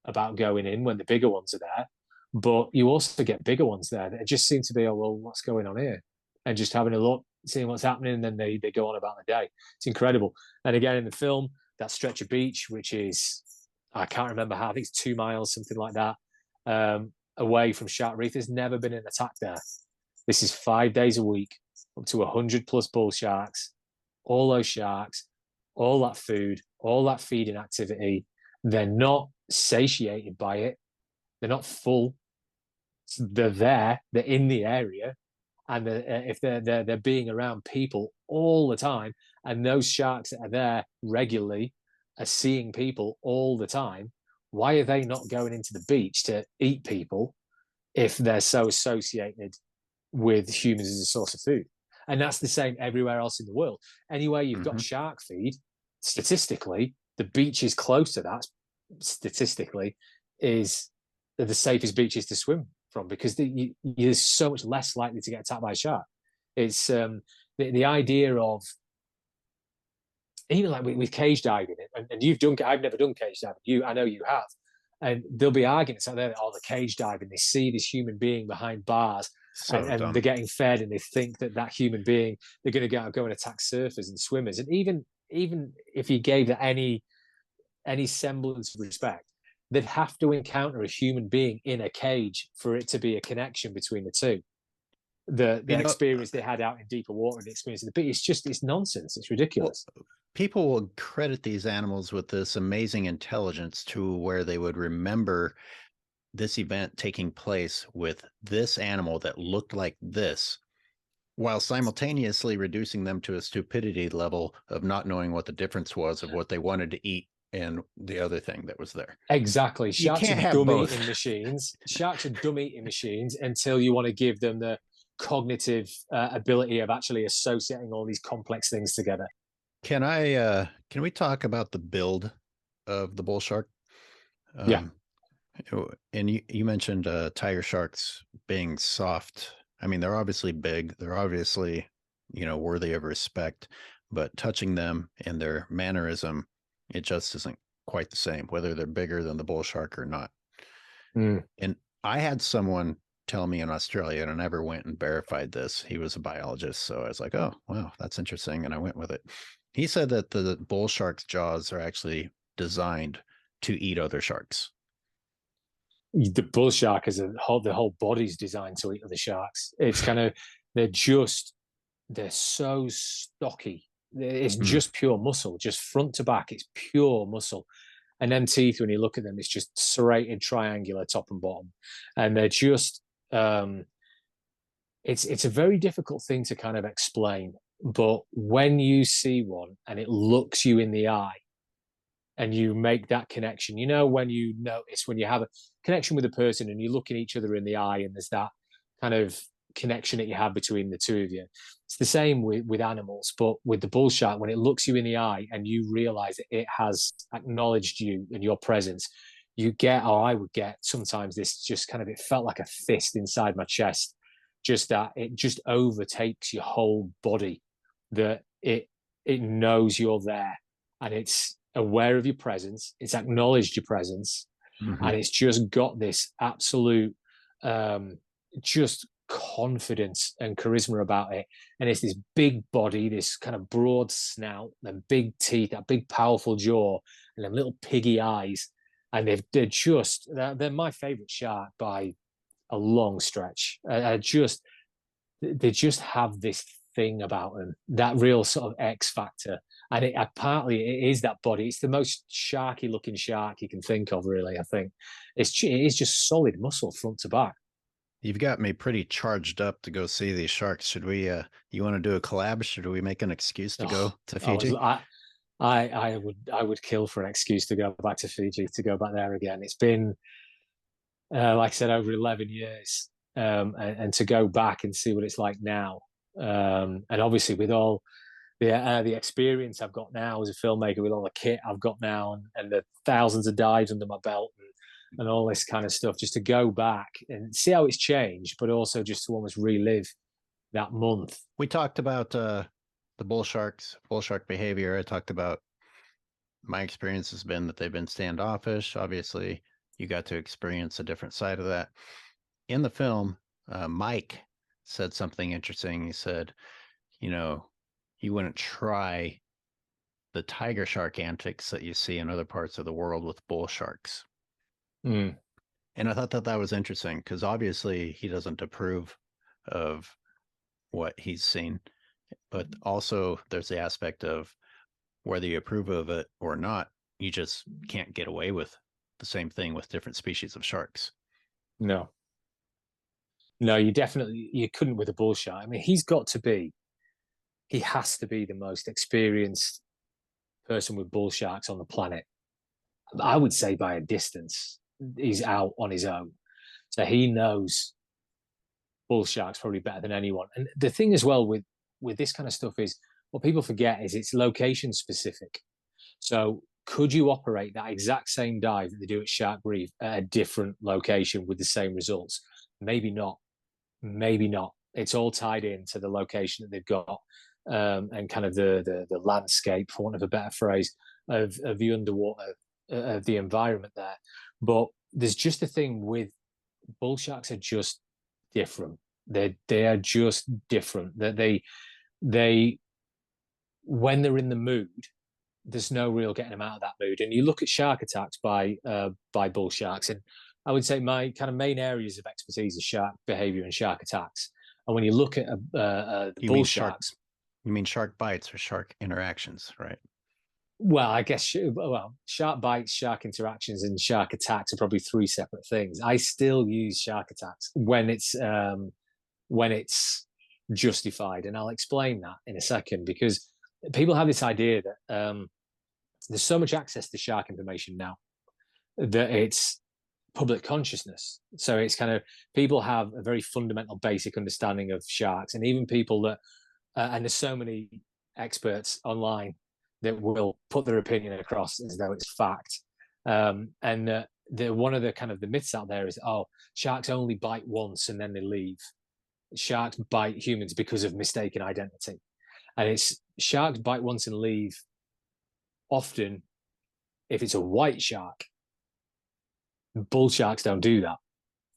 about going in when the bigger ones are there. But you also get bigger ones there that just seem to be, oh, well, what's going on here? And just having a look, seeing what's happening, and then they go on about the day. It's incredible. And again, in the film, that stretch of beach, which is, I can't remember how, I think it's 2 miles, something like that, away from Shark Reef. There's never been an attack there. This is 5 days a week, up to 100 plus bull sharks, all those sharks, all that food, all that feeding activity. They're not satiated by it. They're not full. they're there, they're in the area, and if they're being around people all the time, and those sharks that are there regularly are seeing people all the time, why are they not going into the beach to eat people if they're so associated with humans as a source of food? And that's the same everywhere else in the world. Anywhere you've got shark feed, statistically, the beaches close to that, statistically, is the safest beaches to swim from, because you're so much less likely to get attacked by a shark. It's the idea of, even like with cage diving, and you've done, I've never done cage diving. I know you have. And there'll be arguments out there, oh, the cage diving, they see this human being behind bars, and they're getting fed, and they think that human being, they're going to go and attack surfers and swimmers. And even if you gave that any semblance of respect, they'd have to encounter a human being in a cage for it to be a connection between the two. The experience they had out in deeper water and the experience in the beach, it's nonsense. It's ridiculous. Well, people will credit these animals with this amazing intelligence to where they would remember this event taking place with this animal that looked like this, while simultaneously reducing them to a stupidity level of not knowing what the difference was of what they wanted to eat and the other thing that was there. Exactly. Sharks are dumb eating machines. Sharks are dumb eating machines until you want to give them the cognitive ability of actually associating all these complex things together. Can we talk about the build of the bull shark? Yeah. And you mentioned tiger sharks being soft. I mean, they're obviously big. They're obviously, worthy of respect, but touching them and their mannerism, it just isn't quite the same, whether they're bigger than the bull shark or not. And I had someone tell me in Australia, and I never went and verified this. He was a biologist, so I was like, oh, wow, that's interesting, and I went with it. He said that the bull shark's jaws are actually designed to eat other sharks. The bull shark is the whole body's designed to eat other sharks. It's kind of, they're so stocky. It's just pure muscle, just front to back. It's pure muscle. And them teeth, when you look at them, it's just serrated, triangular, top and bottom. And they're just, it's a very difficult thing to kind of explain. But when you see one and it looks you in the eye, and you make that connection, when you notice, when you have a connection with a person and you look at each other in the eye, and there's that kind of connection that you have between the two of you. It's the same with animals, but with the bull shark, when it looks you in the eye and you realize that it has acknowledged you and your presence, you get, or I would get sometimes, this just kind of, it felt like a fist inside my chest, just that it just overtakes your whole body, that it knows you're there, and it's aware of your presence, it's acknowledged your presence, and it's just got this absolute just confidence and charisma about it. And it's this big body, this kind of broad snout, and big teeth, that big powerful jaw, and them little piggy eyes. And they're my favorite shark by a long stretch. They just have this thing about them, that real sort of X factor. And partly it is that body. It's the most sharky looking shark you can think of, really, I think. It is just solid muscle front to back. You've got me pretty charged up to go see these sharks. Should we, you want to do a collab? Should we make an excuse to go to Fiji? I would kill for an excuse to go back to Fiji, to go back there again. It's been, like I said, over 11 years. And to go back and see what it's like now. And obviously with all the experience I've got now as a filmmaker, with all the kit I've got now, and the thousands of dives under my belt, and all this kind of stuff, just to go back and see how it's changed, but also just to almost relive that month. We talked about the bull shark behavior. I talked about my experience has been that they've been standoffish. Obviously, you got to experience a different side of that. In the film, Mike said something interesting. He said, you wouldn't try the tiger shark antics that you see in other parts of the world with bull sharks. And I thought that was interesting, because obviously he doesn't approve of what he's seen, but also there's the aspect of whether you approve of it or not, you just can't get away with the same thing with different species of sharks. No. No, you couldn't with a bull shark. I mean, he has to be the most experienced person with bull sharks on the planet. I would say by a distance, he's out on his own. So he knows bull sharks probably better than anyone. And the thing as well with this kind of stuff is what people forget is it's location specific. So could you operate that exact same dive that they do at Shark Reef at a different location with the same results? Maybe not. Maybe not. It's all tied into the location that they've got, and kind of the landscape, for want of a better phrase, of the underwater, of the environment there. But there's just a thing with bull sharks are just different. They are just different. That they when they're in the mood, there's no real getting them out of that mood. And you look at shark attacks by bull sharks, and I would say my kind of main areas of expertise are shark behavior and shark attacks. And when you look at the bull sharks, you mean shark bites or shark interactions, right? well, I guess shark bites, shark interactions, and shark attacks are probably three separate things. I still use shark attacks when it's justified, and I'll explain that in a second because people have this idea that there's so much access to shark information now that it's public consciousness. So it's kind of people have a very fundamental, basic understanding of sharks, and even people that and there's so many experts online that will put their opinion across as though it's fact. And one of the kind of the myths out there is, oh, sharks only bite once and then they leave. Sharks bite humans because of mistaken identity. And it's sharks bite once and leave often if it's a white shark. Bull sharks don't do that.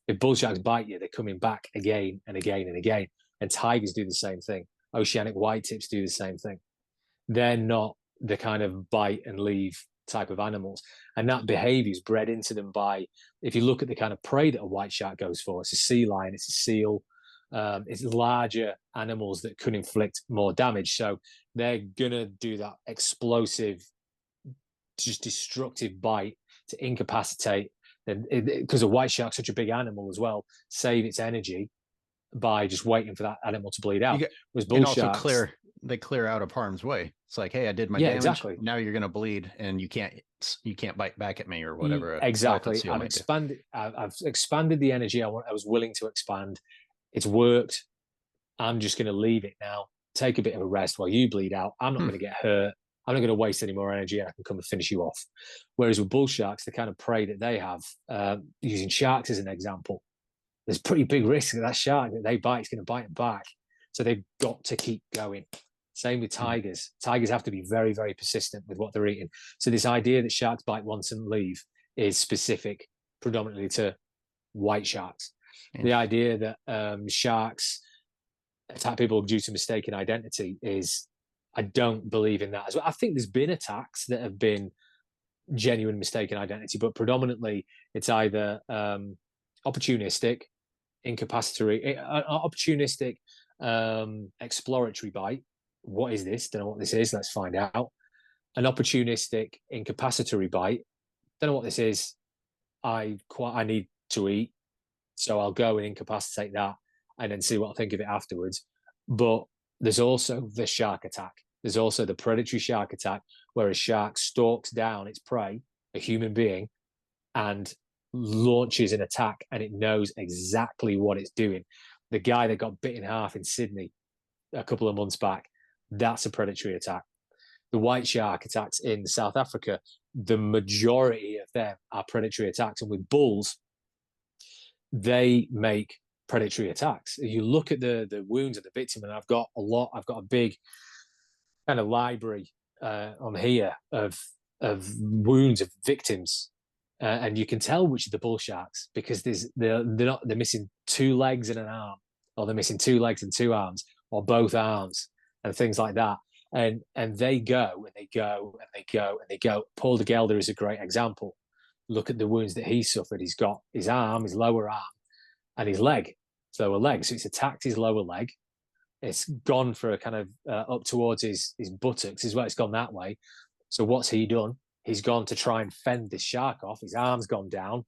If bull sharks bite you, they're coming back again and again and again. And tigers do the same thing. Oceanic whitetips do the same thing. They're not the kind of bite and leave type of animals. And that behavior is bred into them by, if you look at the kind of prey that a white shark goes for, it's a sea lion, it's a seal, it's larger animals that could inflict more damage. So they're going to do that explosive, just destructive bite to incapacitate, because a white shark's such a big animal as well, save its energy by just waiting for that animal to bleed out. Whereas bull sharks, they clear out of harm's way. It's like, hey, I did my damage. Exactly. Now you're going to bleed, and you can't bite back at me or whatever. Exactly. I've expanded the energy I was willing to expand. It's worked. I'm just going to leave it now. Take a bit of a rest while you bleed out. I'm not going to get hurt. I'm not going to waste any more energy. I can come and finish you off. Whereas with bull sharks, the kind of prey that they have, using sharks as an example, there's pretty big risk that that shark that they bite is going to bite them back. So they've got to keep going. Same with tigers. Tigers have to be very, very persistent with what they're eating. So this idea that sharks bite once and leave is specific predominantly to white sharks. The idea that sharks attack people due to mistaken identity is, I don't believe in that as well. I think there's been attacks that have been genuine mistaken identity, but predominantly it's either opportunistic, incapacitory, opportunistic, exploratory bite. What is this? Don't know what this is. Let's find out. An opportunistic, incapacitory bite. Don't know what this is. I need to eat, so I'll go and incapacitate that and then see what I think of it afterwards. But there's also the shark attack. There's also the predatory shark attack, where a shark stalks down its prey, a human being, and launches an attack, and it knows exactly what it's doing. The guy that got bit in half in Sydney a couple of months back, that's a predatory attack. The white shark attacks in South Africa, the majority of them are predatory attacks. And with bulls, they make predatory attacks. You look at the wounds of the victim, and I've got a big kind of library on here of wounds of victims, and you can tell which are the bull sharks because they're missing two legs and an arm, or they're missing two legs and two arms, or both arms, and things like that. And they go and they go and they go and they go. Paul de Gelder is a great example. Look at the wounds that he suffered. He's got his arm, his lower arm, and his leg, his lower leg. So it's attacked his lower leg. It's gone for a kind of up towards his buttocks as well. It's gone that way. So what's he done? He's gone to try and fend this shark off. His arm's gone down,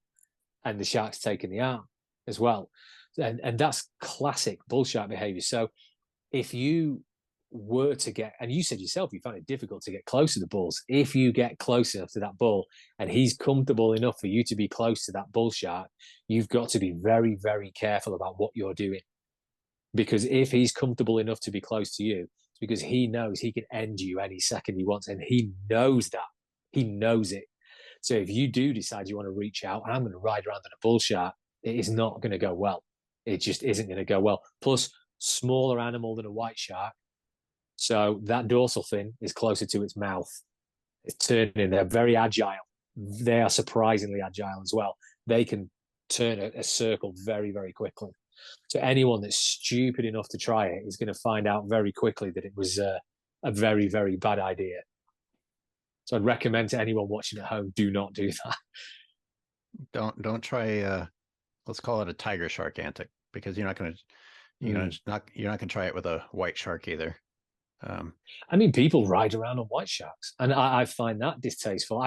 and the shark's taken the arm. as well. And that's classic bull shark behavior. So if you were to get, and you said yourself, you found it difficult to get close to the bulls. If you get close enough to that bull and he's comfortable enough for you to be close to that bull shark, you've got to be very, very careful about what you're doing. Because if he's comfortable enough to be close to you, it's because he knows he can end you any second he wants. And he knows that. He knows it. So if you do decide you want to reach out, and I'm going to ride around on a bull shark, it is not going to go well. It just isn't going to go well. Plus, smaller animal than a white shark. So that dorsal fin is closer to its mouth. It's turning. They're very agile. They are surprisingly agile as well. They can turn a circle very, very quickly. So anyone that's stupid enough to try it is going to find out very quickly that it was a very, very bad idea. So I'd recommend to anyone watching at home, do not do that. Don't try. Let's call it a tiger shark antic, because you're not going to you're not going to try it with a white shark either. I mean, people ride around on white sharks, and I find that distasteful.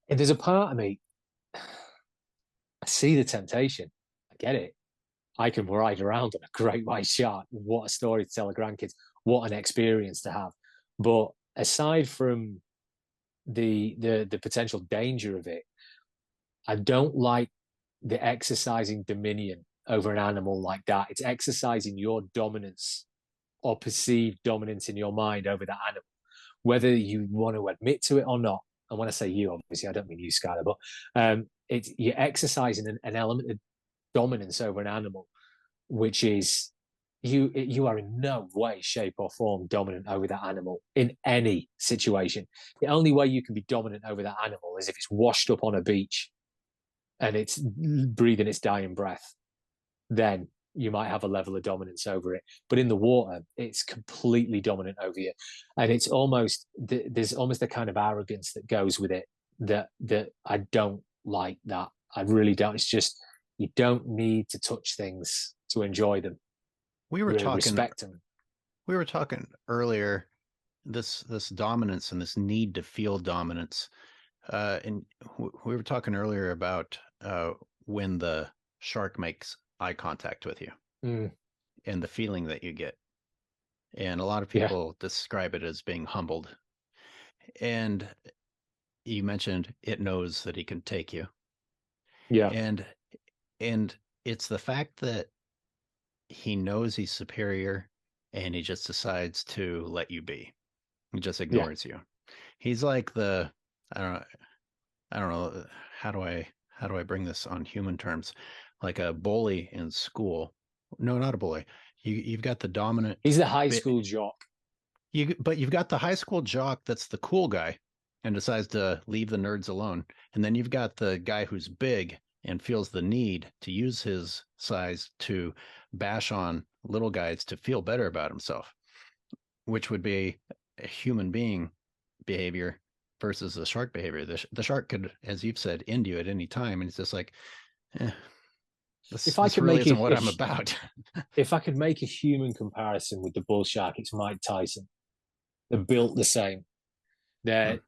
There's a part of me, I see the temptation. I get it. I can ride around on a great white shark. What a story to tell the grandkids. What an experience to have. But aside from the potential danger of it, I don't like the exercising dominion over an animal like that. It's exercising your dominance or perceived dominance in your mind over that animal, whether you want to admit to it or not. And when I say you, obviously, I don't mean you, Skyler, but you're exercising an element of dominance over an animal, which is you are in no way, shape, or form dominant over that animal in any situation. The only way you can be dominant over that animal is if it's washed up on a beach and it's breathing its dying breath. Then you might have a level of dominance over it. But in the water, it's completely dominant over you. And it's almost, there's almost a kind of arrogance that goes with it that I don't like that. I really don't. It's just, you don't need to touch things to enjoy them. We were really talking, respect them. We were talking earlier, this dominance and this need to feel dominance. And we were talking earlier about when the shark makes eye contact with you and the feeling that you get. And a lot of people describe it as being humbled. And you mentioned it knows that he can take you. Yeah. And it's the fact that he knows he's superior and he just decides to let you be. He just ignores you. He's like I don't know, how do I bring this on human terms? Like a bully in school. No, not a bully. You've got the dominant. He's the high school jock. But you've got the high school jock that's the cool guy and decides to leave the nerds alone. And then you've got the guy who's big and feels the need to use his size to bash on little guys to feel better about himself, which would be a human being behavior versus the shark behavior. The shark could, as you've said, end you at any time. And it's just like, this really isn't what I'm about. If I could make a human comparison with the bull shark, it's Mike Tyson. They're built the same. They're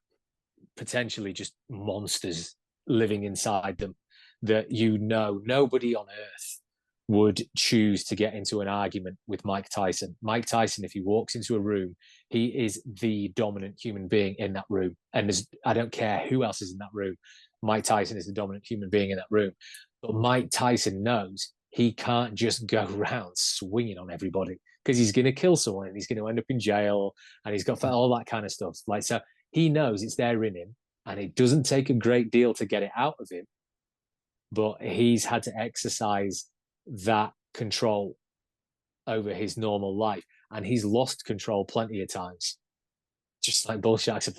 potentially just monsters living inside them that nobody on earth would choose to get into an argument with Mike Tyson. Mike Tyson, if he walks into a room, he is the dominant human being in that room. And I don't care who else is in that room. Mike Tyson is the dominant human being in that room. But Mike Tyson knows he can't just go around swinging on everybody because he's going to kill someone and he's going to end up in jail and he's got all that kind of stuff. So he knows it's there in him and it doesn't take a great deal to get it out of him. But he's had to exercise that control over his normal life. And he's lost control plenty of times. Just like bull sharks have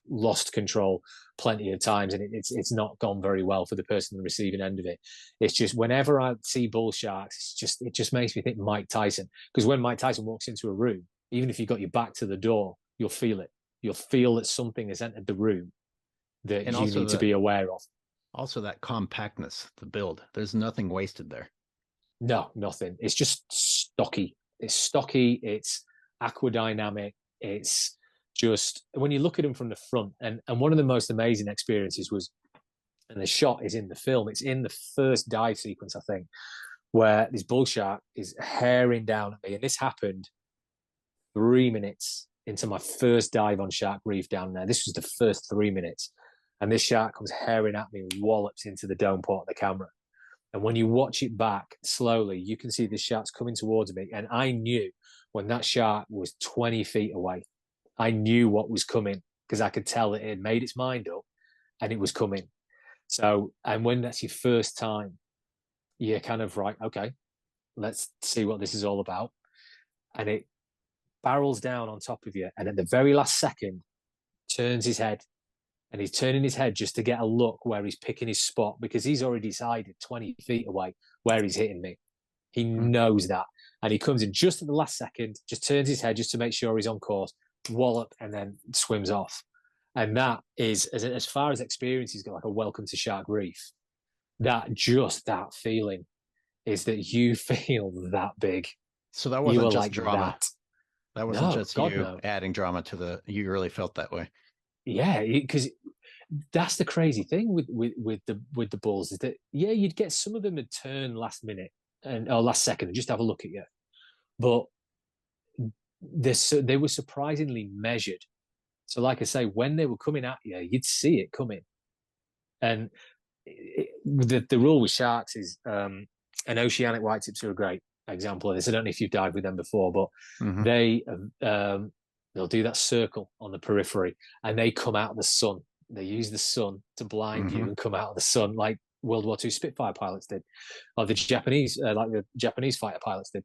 lost control plenty of times. And it's not gone very well for the person on the receiving end of it. It's just whenever I see bull sharks, it just makes me think Mike Tyson. Because when Mike Tyson walks into a room, even if you've got your back to the door, you'll feel it. You'll feel that something has entered the room that you need to be aware of. Also that compactness, the build. There's nothing wasted there. No, nothing. It's just stocky. It's stocky. It's aquadynamic. It's just, when you look at him from the front, and one of the most amazing experiences was And the shot is in the film. It's in the first dive sequence, I think, where this bull shark is herring down at me. And this happened 3 minutes into my first dive on Shark Reef down there. This was the first 3 minutes. And this shark comes herring at me and wallops into the dome port of the camera. And when you watch it back slowly, you can see the shark's coming towards me. And I knew when that shark was 20 feet away, I knew what was coming because I could tell that it had made its mind up and it was coming. So, and when that's your first time, you're kind of like, okay, let's see what this is all about. And it barrels down on top of you. And at the very last second, turns his head. And he's turning his head just to get a look where he's picking his spot because he's already decided 20 feet away where he's hitting me. He knows that. And he comes in just at the last second, just turns his head just to make sure he's on course, wallop, and then swims off. And that is, as far as experiences go, like a welcome to Shark Reef, that feeling is that you feel that big. So that wasn't just like drama. That wasn't just God, you no. adding drama to the, you really felt that way. Yeah, because that's the crazy thing with the bulls is that, yeah, you'd get some of them to turn last minute or last second and just have a look at you. But they were surprisingly measured. So like I say, when they were coming at you, you'd see it coming. And the rule with sharks is, and oceanic white tips are a great example of this. I don't know if you've dived with them before, but they'll do that circle on the periphery and they come out of the sun. They use the sun to blind you and come out of the sun like World War II Spitfire pilots did, or the Japanese, like the Japanese fighter pilots did.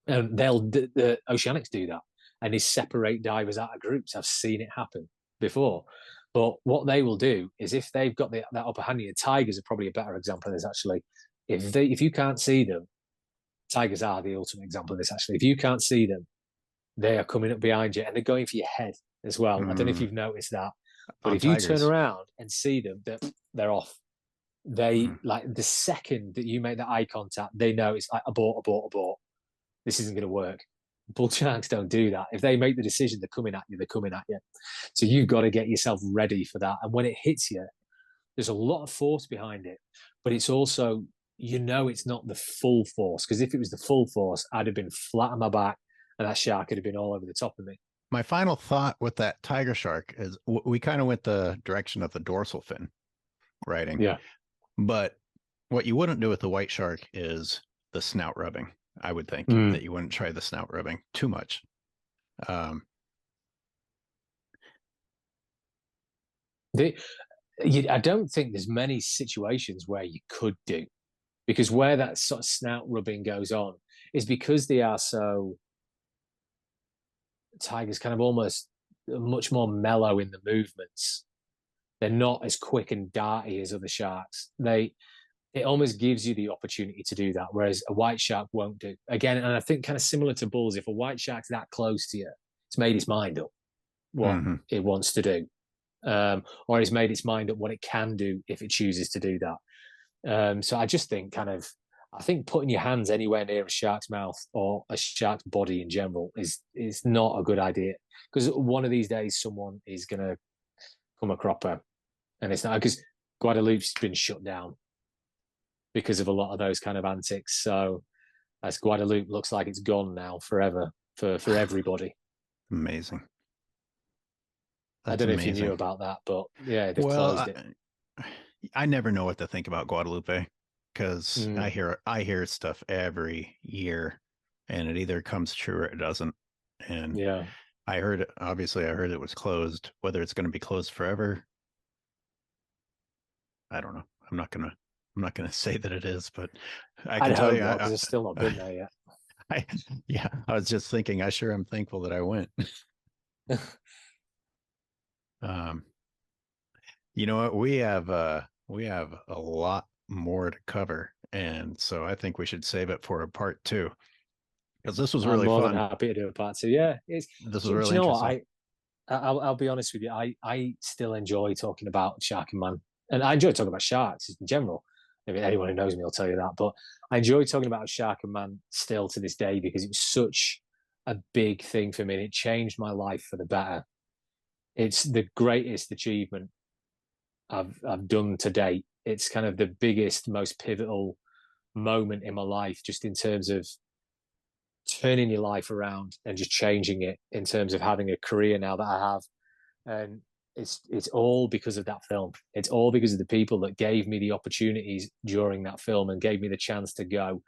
And the oceanics do that. And they separate divers out of groups. I've seen it happen before. But what they will do is if they've got that upper hand, tigers are probably a better example of this, actually. If you can't see them, tigers are the ultimate example of this, actually. If you can't see them, they are coming up behind you and they're going for your head as well. I don't know if you've noticed that. But if you turn around and see them, they're off. They, like, the second that you make that eye contact, they know it's like abort. This isn't going to work. Bull sharks don't do that. If they make the decision, they're coming at you. So you've got to get yourself ready for that. And when it hits you, there's a lot of force behind it, but it's also, it's not the full force. Because if it was the full force, I'd have been flat on my back and that shark would have been all over the top of me. My final thought with that tiger shark is we kind of went the direction of the dorsal fin riding. Yeah. But what you wouldn't do with the white shark is the snout rubbing. I would think that you wouldn't try the snout rubbing too much. I don't think there's many situations where you could do, because where that sort of snout rubbing goes on is because they are so, tigers kind of almost much more mellow in the movements. They're not as quick and darty as other sharks. It almost gives you the opportunity to do that, whereas a white shark won't do. Again, and I think kind of similar to bulls, if a white shark's that close to you, it's made its mind up what it wants to do. Or it's made its mind up what it can do if it chooses to do that. So I just think I think putting your hands anywhere near a shark's mouth or a shark's body in general is not a good idea, because one of these days someone is going to come a cropper, and it's not, because Guadeloupe's been shut down because of a lot of those kind of antics. So as Guadeloupe looks like it's gone now forever for everybody. Amazing. I don't know if you knew about that, but yeah, they've closed it. I never know what to think about Guadeloupe, because I hear stuff every year, and it either comes true or it doesn't. And yeah, I heard it was closed. Whether it's going to be closed forever, I don't know. I'm not gonna say that it is, but I can tell you, because I've still not been there yet. I was just thinking, I sure am thankful that I went. You know what? We have a lot more to cover, and so I think we should save it for a part 2, because this was really fun. I'm more than happy to do a part 2. Yeah, this was really interesting. I'll be honest with you. I still enjoy talking about Shark and Man, and I enjoy talking about sharks in general. I mean, anyone who knows me will tell you that. But I enjoy talking about Shark and Man still to this day, because it was such a big thing for me, and it changed my life for the better. It's the greatest achievement I've done to date. It's kind of the biggest, most pivotal moment in my life, just in terms of turning your life around and just changing it in terms of having a career now that I have. And it's all because of that film. It's all because of the people that gave me the opportunities during that film and gave me the chance to go.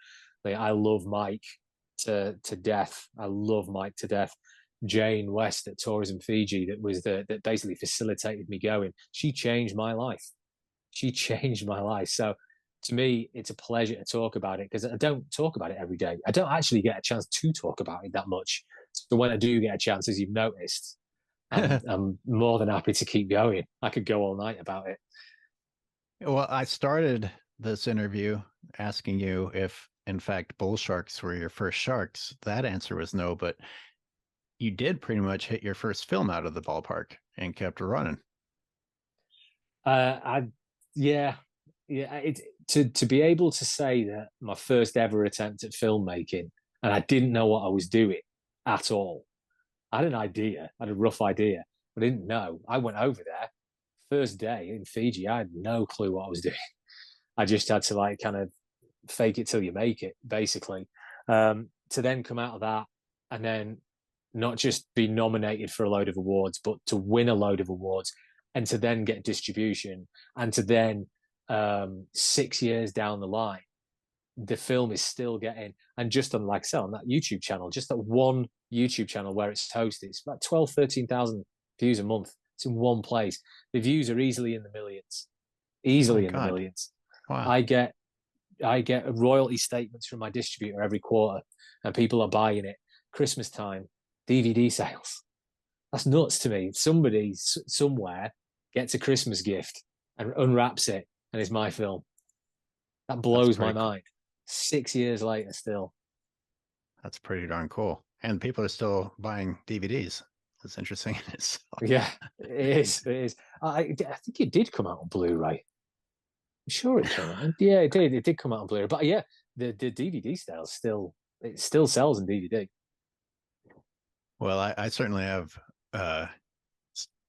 Like, I love Mike to death. I love Mike to death. Jane West at Tourism Fiji, that basically facilitated me going. She changed my life. She changed my life. So to me, it's a pleasure to talk about it because I don't talk about it every day. I don't actually get a chance to talk about it that much. So when I do get a chance, as you've noticed, I'm more than happy to keep going. I could go all night about it. Well, I started this interview asking you if, in fact, bull sharks were your first sharks. That answer was no, but you did pretty much hit your first film out of the ballpark and kept running. I yeah, yeah. It to be able to say that my first ever attempt at filmmaking, and I didn't know what I was doing at all. I had an idea, I had a rough idea, but I didn't know. I went over there first day in Fiji. I had no clue what I was doing. I just had to like kind of fake it till you make it, basically. To then come out of that and then not just be nominated for a load of awards, but to win a load of awards and to then get distribution and to then 6 years down the line, the film is still getting, and just on, like I said, on that YouTube channel, just that one YouTube channel where it's hosted, it's about 12, 13,000 views a month. It's in one place. The views are easily in the millions, Oh, easily in the God. millions. Wow. I get royalty statements from my distributor every quarter, and people are buying it. Christmas time, DVD sales. That's nuts to me. Somebody somewhere gets a Christmas gift and unwraps it, and it's my film. That That's blows my pretty cool. mind. 6 years later, still. That's pretty darn cool. And people are still buying DVDs. That's interesting in itself. Yeah, it is. It is. I think it did come out on Blu-ray. I'm sure it came out. Yeah, it did. It did come out on Blu-ray. But yeah, the DVD sales still, it still sells in DVD. Well, I certainly have uh,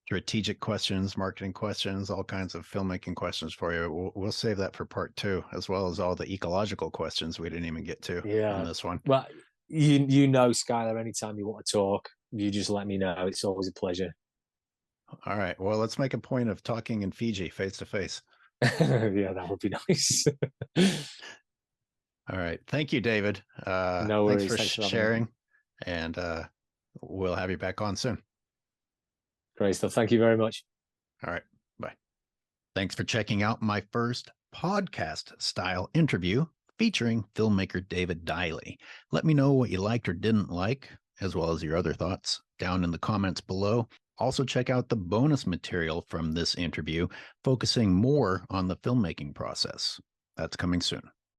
strategic questions, marketing questions, all kinds of filmmaking questions for you. We'll save that for part two, as well as all the ecological questions we didn't even get to on Yeah. this one. Well, you know, Skyler, anytime you want to talk, you just let me know. It's always a pleasure. All right. Well, let's make a point of talking in Fiji face to face. Yeah, that would be nice. All right. Thank you, David. No Thanks worries. for Thanks for having me. sharing, and we'll have you back on soon. Great stuff. Thank you very much. All right. Bye. Thanks for checking out my first podcast style interview featuring filmmaker David Diley. Let me know what you liked or didn't like, as well as your other thoughts, down in the comments below. Also, check out the bonus material from this interview, focusing more on the filmmaking process. That's coming soon.